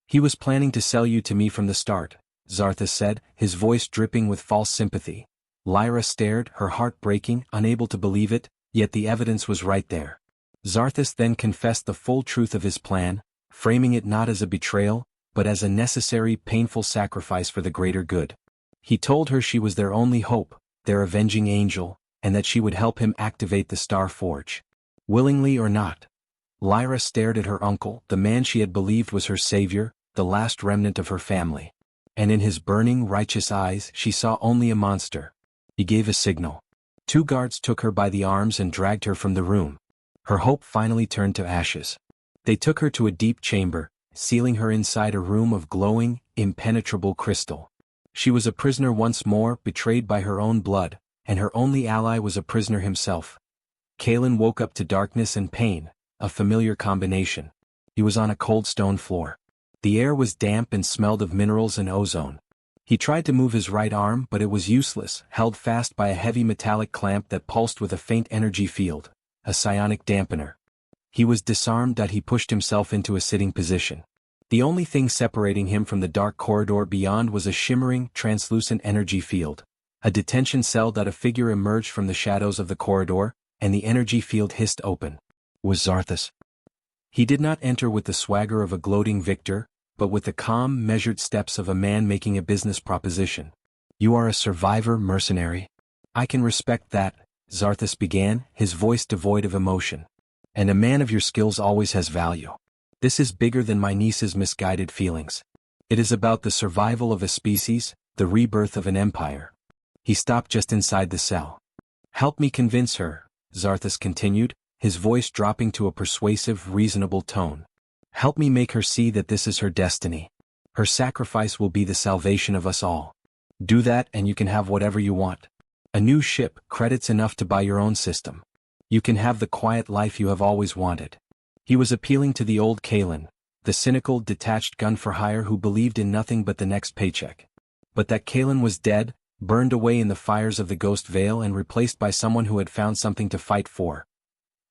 "He was planning to sell you to me from the start," Zarthus said, his voice dripping with false sympathy. Lyra stared, her heart breaking, unable to believe it, yet the evidence was right there. Zarthus then confessed the full truth of his plan, framing it not as a betrayal, but as a necessary, painful sacrifice for the greater good. He told her she was their only hope, their avenging angel, and that she would help him activate the Star Forge. Willingly or not. Lyra stared at her uncle, the man she had believed was her savior, the last remnant of her family. And in his burning, righteous eyes she saw only a monster. He gave a signal. 2 guards took her by the arms and dragged her from the room. Her hope finally turned to ashes. They took her to a deep chamber, sealing her inside a room of glowing, impenetrable crystal. She was a prisoner once more, betrayed by her own blood, and her only ally was a prisoner himself. Kalin woke up to darkness and pain, a familiar combination. He was on a cold stone floor. The air was damp and smelled of minerals and ozone. He tried to move his right arm, but it was useless, held fast by a heavy metallic clamp that pulsed with a faint energy field, a psionic dampener. He was disarmed that he pushed himself into a sitting position. The only thing separating him from the dark corridor beyond was a shimmering, translucent energy field, a detention cell that a figure emerged from the shadows of the corridor, and the energy field hissed open. Was Zarthus. He did not enter with the swagger of a gloating victor, but with the calm, measured steps of a man making a business proposition. "You are a survivor, mercenary. I can respect that," Zarthus began, his voice devoid of emotion. "And a man of your skills always has value. This is bigger than my niece's misguided feelings. It is about the survival of a species, the rebirth of an empire." He stopped just inside the cell. "Help me convince her," Zarthus continued, his voice dropping to a persuasive, reasonable tone. "Help me make her see that this is her destiny. Her sacrifice will be the salvation of us all. Do that and you can have whatever you want. A new ship, credits enough to buy your own system. You can have the quiet life you have always wanted." He was appealing to the old Kalin, the cynical, detached gun-for-hire who believed in nothing but the next paycheck. But that Kalin was dead, burned away in the fires of the Ghost Veil and replaced by someone who had found something to fight for.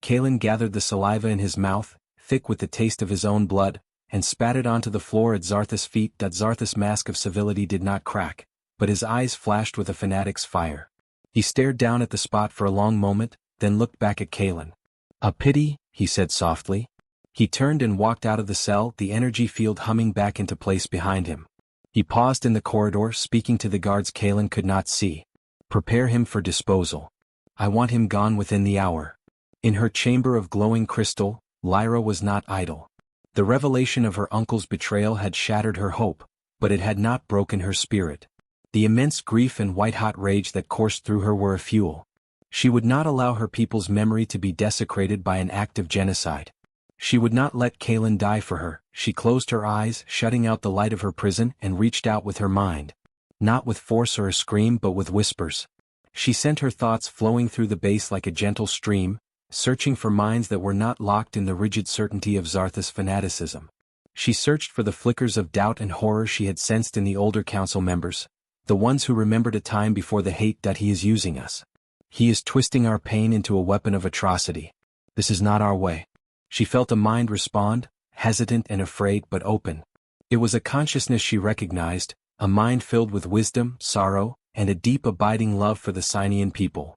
Kalin gathered the saliva in his mouth, thick with the taste of his own blood, and spat it onto the floor at Zarthus' feet. That Zarthus' mask of civility did not crack, but his eyes flashed with a fanatic's fire. He stared down at the spot for a long moment, then looked back at Kalin. "A pity," he said softly. He turned and walked out of the cell, the energy field humming back into place behind him. He paused in the corridor, speaking to the guards Kalin could not see. "Prepare him for disposal. I want him gone within the hour." In her chamber of glowing crystal, Lyra was not idle. The revelation of her uncle's betrayal had shattered her hope, but it had not broken her spirit. The immense grief and white-hot rage that coursed through her were a fuel. She would not allow her people's memory to be desecrated by an act of genocide. She would not let Kalin die for her. She closed her eyes, shutting out the light of her prison, and reached out with her mind. Not with force or a scream, but with whispers. She sent her thoughts flowing through the base like a gentle stream, searching for minds that were not locked in the rigid certainty of Zarthus' fanaticism. She searched for the flickers of doubt and horror she had sensed in the older council members, the ones who remembered a time before the hate that he is using us. He is twisting our pain into a weapon of atrocity. This is not our way. She felt a mind respond, hesitant and afraid but open. It was a consciousness she recognized, a mind filled with wisdom, sorrow, and a deep abiding love for the Signian people.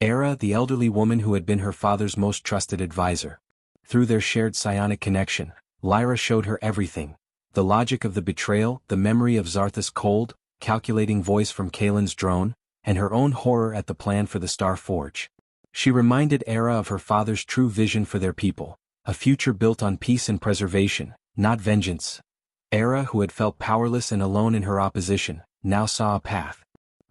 Era, the elderly woman who had been her father's most trusted advisor. Through their shared psionic connection, Lyra showed her everything. The logic of the betrayal, the memory of Zarthus' cold, calculating voice from Kalin's drone, and her own horror at the plan for the Star Forge. She reminded Era of her father's true vision for their people, a future built on peace and preservation, not vengeance. Era, who had felt powerless and alone in her opposition, now saw a path.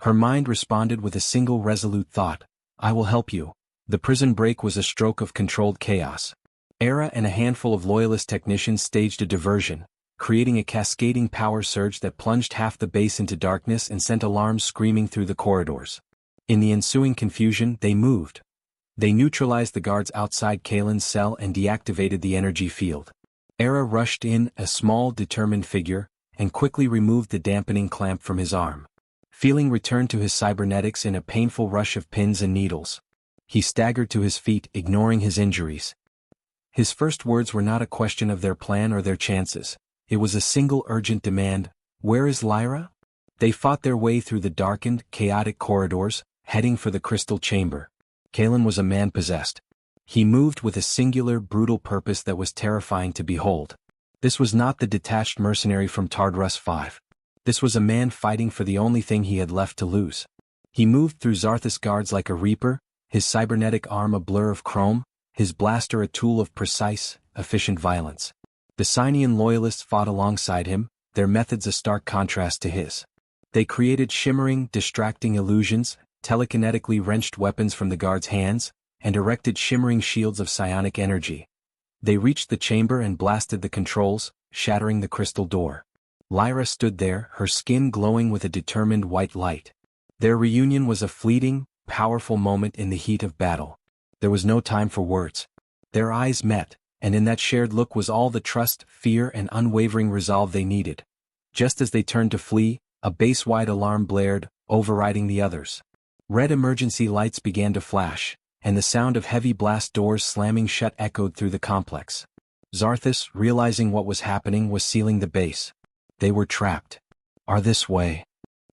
Her mind responded with a single resolute thought: "I will help you." The prison break was a stroke of controlled chaos. Era and a handful of loyalist technicians staged a diversion, creating a cascading power surge that plunged half the base into darkness and sent alarms screaming through the corridors. In the ensuing confusion, they moved. They neutralized the guards outside Kalin's cell and deactivated the energy field. Era rushed in, a small, determined figure, and quickly removed the dampening clamp from his arm. Feeling returned to his cybernetics in a painful rush of pins and needles. He staggered to his feet, ignoring his injuries. His first words were not a question of their plan or their chances. It was a single urgent demand: "Where is Lyra?" They fought their way through the darkened, chaotic corridors, heading for the crystal chamber. Kalin was a man possessed. He moved with a singular, brutal purpose that was terrifying to behold. This was not the detached mercenary from Tardrus 5. This was a man fighting for the only thing he had left to lose. He moved through Zarthus guards like a reaper, his cybernetic arm a blur of chrome, his blaster a tool of precise, efficient violence. The Signian loyalists fought alongside him, their methods a stark contrast to his. They created shimmering, distracting illusions, telekinetically wrenched weapons from the guards' hands, and erected shimmering shields of psionic energy. They reached the chamber and blasted the controls, shattering the crystal door. Lyra stood there, her skin glowing with a determined white light. Their reunion was a fleeting, powerful moment in the heat of battle. There was no time for words. Their eyes met, and in that shared look was all the trust, fear, and unwavering resolve they needed. Just as they turned to flee, a base-wide alarm blared, overriding the others. Red emergency lights began to flash, and the sound of heavy blast doors slamming shut echoed through the complex. Zarthus, realizing what was happening, was sealing the base. They were trapped. "Are this way?"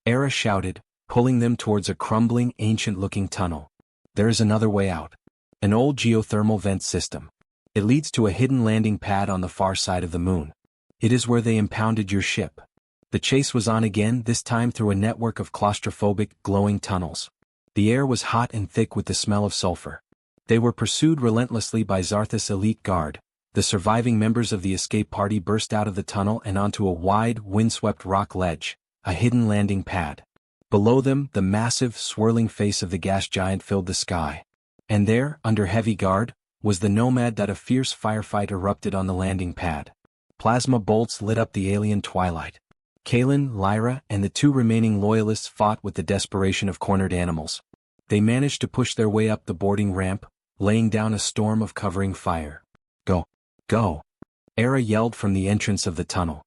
Era shouted, pulling them towards a crumbling, ancient-looking tunnel. "There is another way out. An old geothermal vent system. It leads to a hidden landing pad on the far side of the moon. It is where they impounded your ship." The chase was on again, this time through a network of claustrophobic, glowing tunnels. The air was hot and thick with the smell of sulfur. They were pursued relentlessly by Zarthus' elite guard. The surviving members of the escape party burst out of the tunnel and onto a wide, windswept rock ledge, a hidden landing pad. Below them, the massive, swirling face of the gas giant filled the sky. And there, under heavy guard, was the nomad that a fierce firefight erupted on the landing pad. Plasma bolts lit up the alien twilight. Kalin, Lyra, and the two remaining loyalists fought with the desperation of cornered animals. They managed to push their way up the boarding ramp, laying down a storm of covering fire. "Go! Go!" Era yelled from the entrance of the tunnel.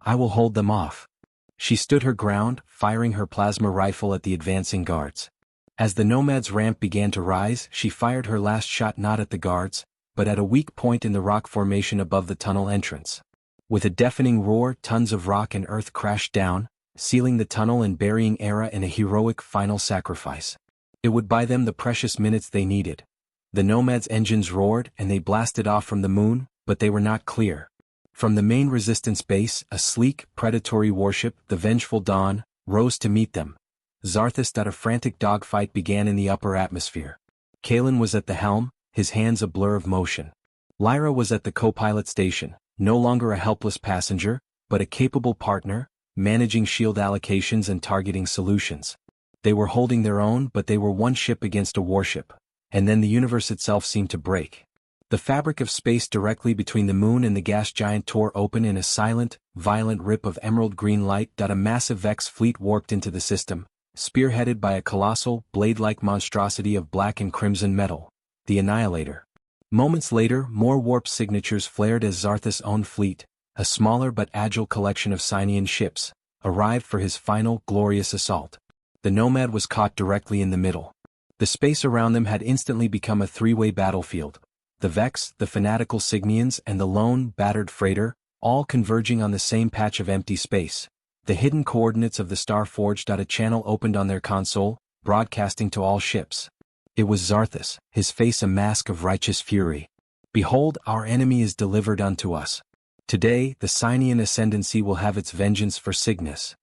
"I will hold them off." She stood her ground, firing her plasma rifle at the advancing guards. As the nomad's ramp began to rise, she fired her last shot not at the guards, but at a weak point in the rock formation above the tunnel entrance. With a deafening roar, tons of rock and earth crashed down, sealing the tunnel and burying Era in a heroic final sacrifice. It would buy them the precious minutes they needed. The nomads' engines roared and they blasted off from the moon, but they were not clear. From the main resistance base, a sleek, predatory warship, the Vengeful Dawn, rose to meet them. Zarthus. A frantic dogfight began in the upper atmosphere. Kalin was at the helm, his hands a blur of motion. Lyra was at the co-pilot station, no longer a helpless passenger, but a capable partner, managing shield allocations and targeting solutions. They were holding their own, but they were one ship against a warship, and then the universe itself seemed to break. The fabric of space directly between the moon and the gas giant tore open in a silent, violent rip of emerald green light. A massive Vex fleet warped into the system, spearheaded by a colossal, blade-like monstrosity of black and crimson metal, the Annihilator. Moments later, more warp signatures flared as Zarthus' own fleet, a smaller but agile collection of Signian ships, arrived for his final, glorious assault. The Nomad was caught directly in the middle. The space around them had instantly become a three-way battlefield. The Vex, the fanatical Signians, and the lone, battered freighter, all converging on the same patch of empty space. The hidden coordinates of the star forged. A channel opened on their console, broadcasting to all ships. It was Zarthus, his face a mask of righteous fury. "Behold, our enemy is delivered unto us. Today, the Signian ascendancy will have its vengeance for Cygnus."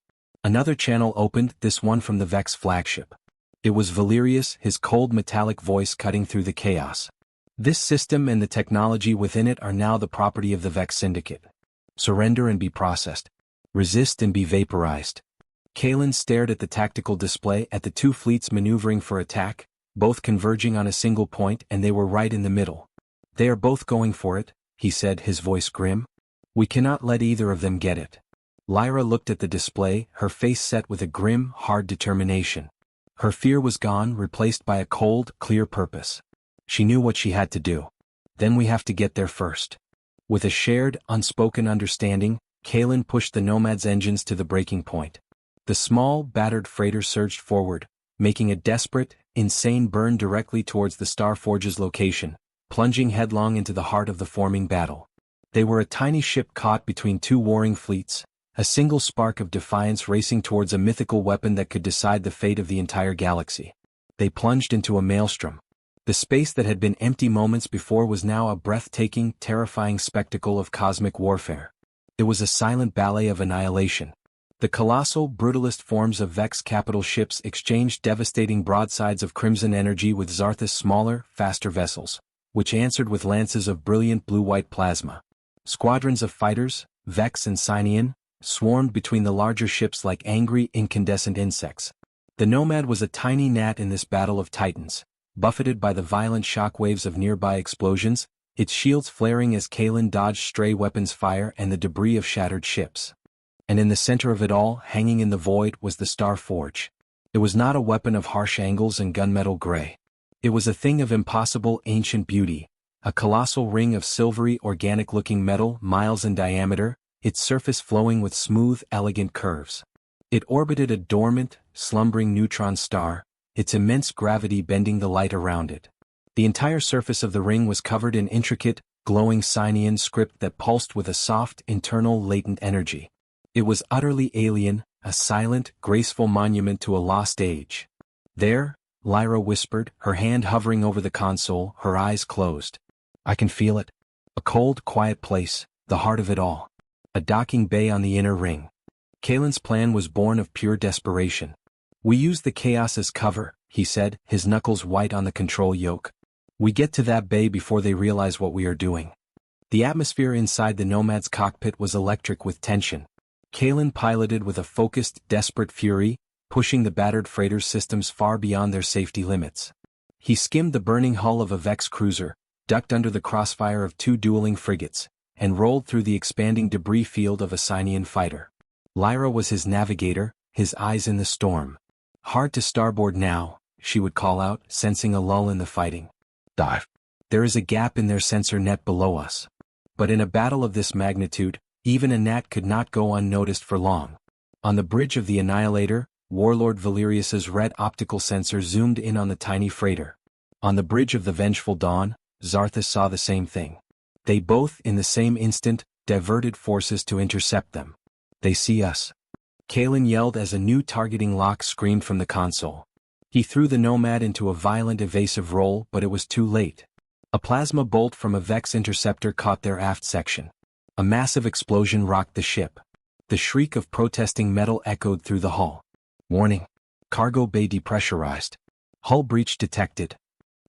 Another channel opened, this one from the Vex flagship. It was Valyriius, his cold metallic voice cutting through the chaos. "This system and the technology within it are now the property of the Vex Syndicate. Surrender and be processed. Resist and be vaporized." Kalin stared at the tactical display, at the two fleets maneuvering for attack, both converging on a single point, and they were right in the middle. "They are both going for it," he said, his voice grim. We cannot let either of them get it. Lyra looked at the display, her face set with a grim, hard determination. Her fear was gone, replaced by a cold, clear purpose. She knew what she had to do. Then we have to get there first. With a shared, unspoken understanding, Kalin pushed the Nomad's engines to the breaking point. The small, battered freighter surged forward, making a desperate, insane burn directly towards the Starforge's location, plunging headlong into the heart of the forming battle. They were a tiny ship caught between two warring fleets, a single spark of defiance racing towards a mythical weapon that could decide the fate of the entire galaxy. They plunged into a maelstrom. The space that had been empty moments before was now a breathtaking, terrifying spectacle of cosmic warfare. It was a silent ballet of annihilation. The colossal, brutalist forms of Vex capital ships exchanged devastating broadsides of crimson energy with Zarthus' smaller, faster vessels, which answered with lances of brilliant blue-white plasma. Squadrons of fighters, Vex and Signian, swarmed between the larger ships like angry, incandescent insects. The Nomad was a tiny gnat in this battle of titans, buffeted by the violent shockwaves of nearby explosions, its shields flaring as Kalin dodged stray weapons fire and the debris of shattered ships. And in the center of it all, hanging in the void, was the Starforge. It was not a weapon of harsh angles and gunmetal gray. It was a thing of impossible ancient beauty, a colossal ring of silvery organic-looking metal miles in diameter, its surface flowing with smooth, elegant curves. It orbited a dormant, slumbering neutron star, its immense gravity bending the light around it. The entire surface of the ring was covered in intricate, glowing Signian script that pulsed with a soft, internal, latent energy. It was utterly alien, a silent, graceful monument to a lost age. There, Lyra whispered, her hand hovering over the console, her eyes closed. I can feel it. A cold, quiet place, the heart of it all. A docking bay on the inner ring. Kalin's plan was born of pure desperation. We use the chaos as cover, he said, his knuckles white on the control yoke. We get to that bay before they realize what we are doing. The atmosphere inside the Nomad's cockpit was electric with tension. Kalin piloted with a focused, desperate fury, pushing the battered freighter's systems far beyond their safety limits. He skimmed the burning hull of a Vex cruiser, ducked under the crossfire of two dueling frigates, and rolled through the expanding debris field of a Signian fighter. Lyra was his navigator, his eyes in the storm. Hard to starboard now, she would call out, sensing a lull in the fighting. Dive. There is a gap in their sensor net below us. But in a battle of this magnitude, even a gnat could not go unnoticed for long. On the bridge of the Annihilator, Warlord Valyrius's red optical sensor zoomed in on the tiny freighter. On the bridge of the Vengeful Dawn, Zarthus saw the same thing. They both, in the same instant, diverted forces to intercept them. They see us. Kalin yelled as a new targeting lock screamed from the console. He threw the Nomad into a violent evasive roll, but it was too late. A plasma bolt from a Vex interceptor caught their aft section. A massive explosion rocked the ship. The shriek of protesting metal echoed through the hull. Warning. Cargo bay depressurized. Hull breach detected.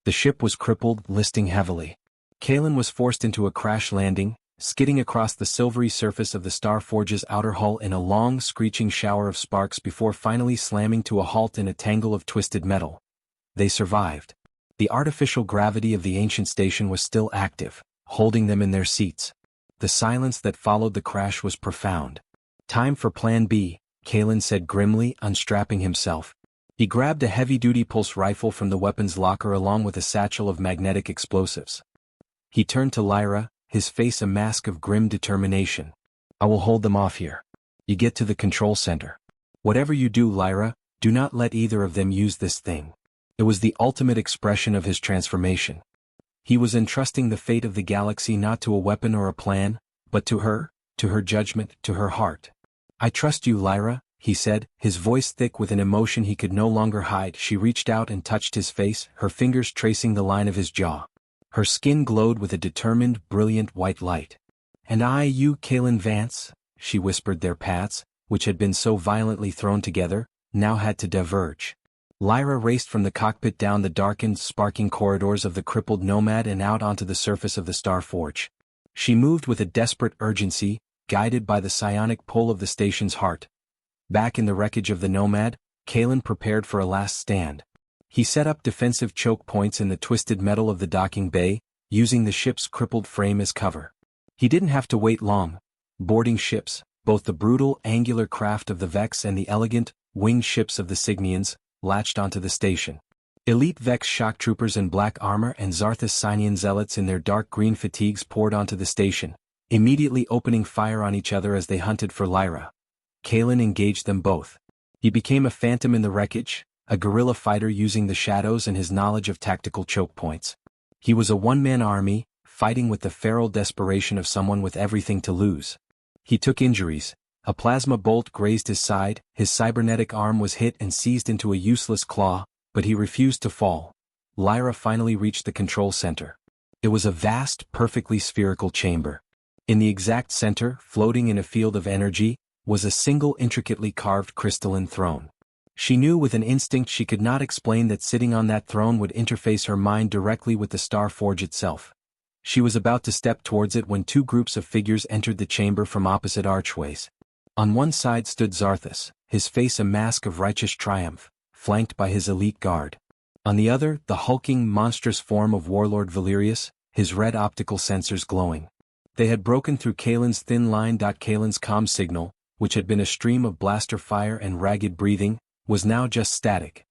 The ship was crippled, listing heavily. Kalin was forced into a crash landing, skidding across the silvery surface of the Starforge's outer hull in a long, screeching shower of sparks before finally slamming to a halt in a tangle of twisted metal. They survived. The artificial gravity of the ancient station was still active, holding them in their seats. The silence that followed the crash was profound. Time for Plan B, Kalin said grimly, unstrapping himself. He grabbed a heavy-duty pulse rifle from the weapons locker along with a satchel of magnetic explosives. He turned to Lyra, his face a mask of grim determination. I will hold them off here. You get to the control center. Whatever you do, Lyra, do not let either of them use this thing. It was the ultimate expression of his transformation. He was entrusting the fate of the galaxy not to a weapon or a plan, but to her judgment, to her heart. I trust you, Lyra, he said, his voice thick with an emotion he could no longer hide. She reached out and touched his face, her fingers tracing the line of his jaw. Her skin glowed with a determined, brilliant white light. And you, Kalin Vance, she whispered. Their paths, which had been so violently thrown together, now had to diverge. Lyra raced from the cockpit down the darkened, sparking corridors of the crippled Nomad and out onto the surface of the Starforge. She moved with a desperate urgency, guided by the psionic pull of the station's heart. Back in the wreckage of the Nomad, Kalin prepared for a last stand. He set up defensive choke points in the twisted metal of the docking bay, using the ship's crippled frame as cover. He didn't have to wait long. Boarding ships, both the brutal, angular craft of the Vex and the elegant, winged ships of the Signians, latched onto the station. Elite Vex shocktroopers in black armor and Zarthus Signian zealots in their dark green fatigues poured onto the station, immediately opening fire on each other as they hunted for Lyra. Kalin engaged them both. He became a phantom in the wreckage, a guerrilla fighter using the shadows and his knowledge of tactical choke points. He was a one-man army, fighting with the feral desperation of someone with everything to lose. He took injuries. A plasma bolt grazed his side, his cybernetic arm was hit and seized into a useless claw, but he refused to fall. Lyra finally reached the control center. It was a vast, perfectly spherical chamber. In the exact center, floating in a field of energy, was a single intricately carved crystalline throne. She knew with an instinct she could not explain that sitting on that throne would interface her mind directly with the Star Forge itself. She was about to step towards it when two groups of figures entered the chamber from opposite archways. On one side stood Zarthus, his face a mask of righteous triumph, flanked by his elite guard. On the other, the hulking, monstrous form of Warlord Valyriius, his red optical sensors glowing. They had broken through Kalin's thin line. Kalin's comm signal, which had been a stream of blaster fire and ragged breathing, was now just static.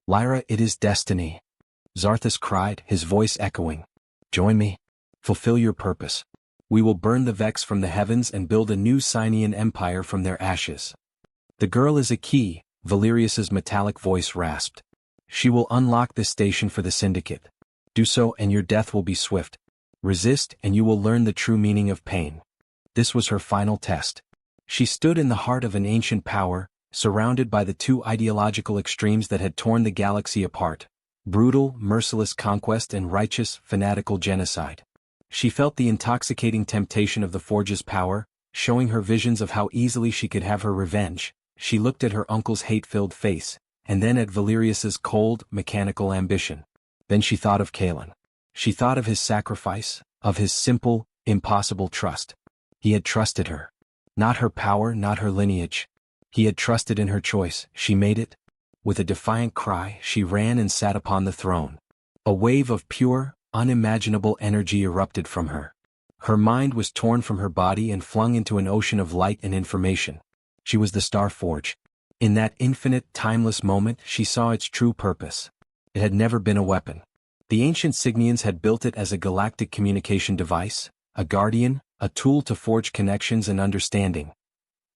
"Lyra, it is destiny," Zarthus cried, his voice echoing. "Join me. Fulfill your purpose. We will burn the Vex from the heavens and build a new Signian empire from their ashes." "The girl is a key," Valyrius's metallic voice rasped. "She will unlock this station for the Syndicate. Do so and your death will be swift. Resist and you will learn the true meaning of pain." This was her final test. She stood in the heart of an ancient power, surrounded by the two ideological extremes that had torn the galaxy apart: brutal, merciless conquest and righteous, fanatical genocide. She felt the intoxicating temptation of the Forge's power, showing her visions of how easily she could have her revenge. She looked at her uncle's hate-filled face, and then at Valyrius's cold, mechanical ambition. Then she thought of Kalin. She thought of his sacrifice, of his simple, impossible trust. He had trusted her. Not her power, not her lineage. He had trusted in her choice. She made it. With a defiant cry, she ran and sat upon the throne. A wave of pure, unimaginable energy erupted from her. Her mind was torn from her body and flung into an ocean of light and information. She was the Star Forge. In that infinite, timeless moment, she saw its true purpose. It had never been a weapon. The ancient Signians had built it as a galactic communication device, a guardian, a tool to forge connections and understanding.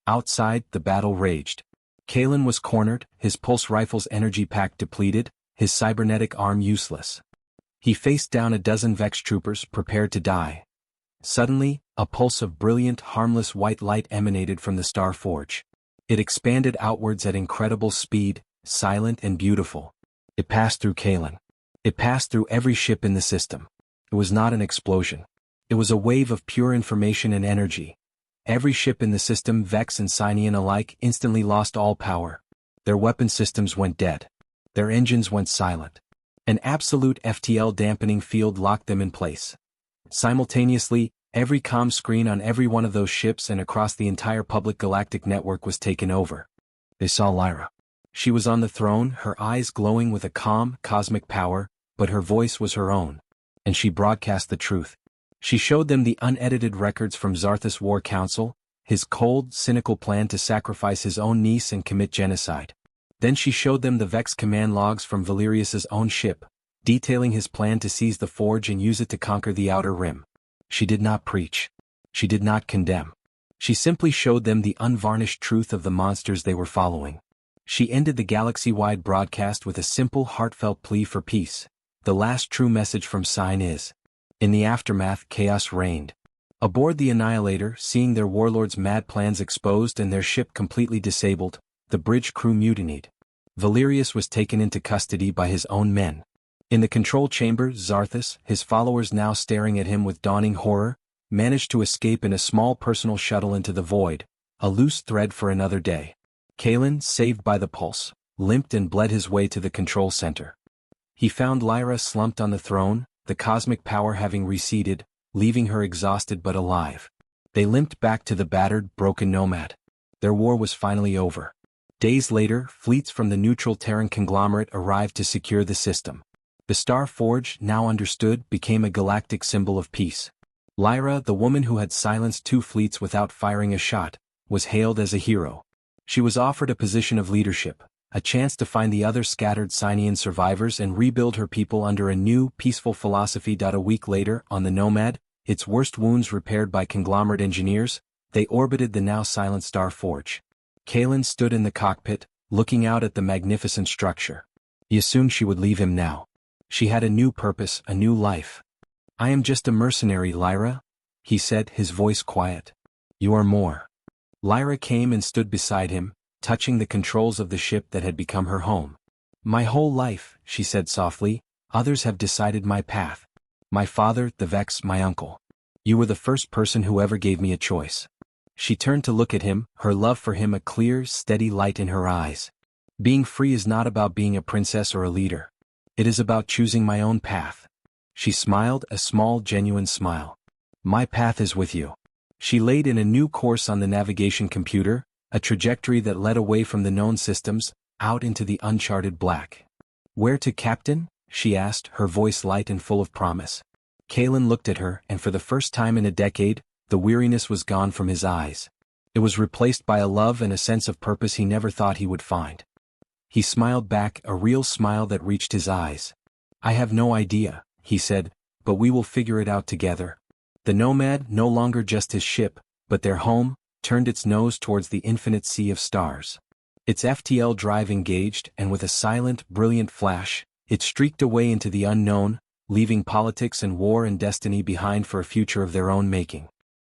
Outside, the battle raged. Kalin was cornered, his pulse rifle's energy pack depleted, his cybernetic arm useless. He faced down a dozen Vex troopers prepared to die. Suddenly, a pulse of brilliant, harmless white light emanated from the Star Forge. It expanded outwards at incredible speed, silent and beautiful. It passed through Kalin. It passed through every ship in the system. It was not an explosion. It was a wave of pure information and energy. Every ship in the system, Vex and Signian alike, instantly lost all power. Their weapon systems went dead. Their engines went silent. An absolute FTL dampening field locked them in place. Simultaneously, every comm screen on every one of those ships and across the entire public galactic network was taken over. They saw Lyra. She was on the throne, her eyes glowing with a calm, cosmic power, but her voice was her own. And she broadcast the truth. She showed them the unedited records from Zarthus War Council, his cold, cynical plan to sacrifice his own niece and commit genocide. Then she showed them the Vex command logs from Valyrius's own ship, detailing his plan to seize the Forge and use it to conquer the Outer Rim. She did not preach. She did not condemn. She simply showed them the unvarnished truth of the monsters they were following. She ended the galaxy-wide broadcast with a simple, heartfelt plea for peace. The last true message from Sign is. In the aftermath, chaos reigned. Aboard the Annihilator, seeing their warlord's mad plans exposed and their ship completely disabled, the bridge crew mutinied. Valyrius was taken into custody by his own men. In the control chamber, Zarthus, his followers now staring at him with dawning horror, managed to escape in a small personal shuttle into the void, a loose thread for another day. Kalin, saved by the pulse, limped and bled his way to the control center. He found Lyra slumped on the throne, the cosmic power having receded, leaving her exhausted but alive. They limped back to the battered, broken Nomad. Their war was finally over. Days later, fleets from the neutral Terran conglomerate arrived to secure the system. The Star Forge, now understood, became a galactic symbol of peace. Lyra, the woman who had silenced 2 fleets without firing a shot, was hailed as a hero. She was offered a position of leadership, a chance to find the other scattered Signian survivors and rebuild her people under a new, peaceful philosophy. A week later, on the Nomad, its worst wounds repaired by conglomerate engineers, they orbited the now silent Star Forge. Kalin stood in the cockpit, looking out at the magnificent structure. He assumed she would leave him now. She had a new purpose, a new life. "I am just a mercenary, Lyra," he said, his voice quiet. "You are more." Lyra came and stood beside him, touching the controls of the ship that had become her home. "My whole life," she said softly, "others have decided my path. My father, the Vex, my uncle. You were the first person who ever gave me a choice." She turned to look at him, her love for him a clear, steady light in her eyes. "Being free is not about being a princess or a leader. It is about choosing my own path." She smiled, a small, genuine smile. "My path is with you." She laid in a new course on the navigation computer, a trajectory that led away from the known systems, out into the uncharted black. "Where to, Captain?" she asked, her voice light and full of promise. Kalin looked at her, and for the first time in a decade, the weariness was gone from his eyes. It was replaced by a love and a sense of purpose he never thought he would find. He smiled back, a real smile that reached his eyes. "I have no idea," he said, "but we will figure it out together." The Nomad, no longer just his ship, but their home, turned its nose towards the infinite sea of stars. Its FTL drive engaged, and with a silent, brilliant flash, it streaked away into the unknown, leaving politics and war and destiny behind for a future of their own making.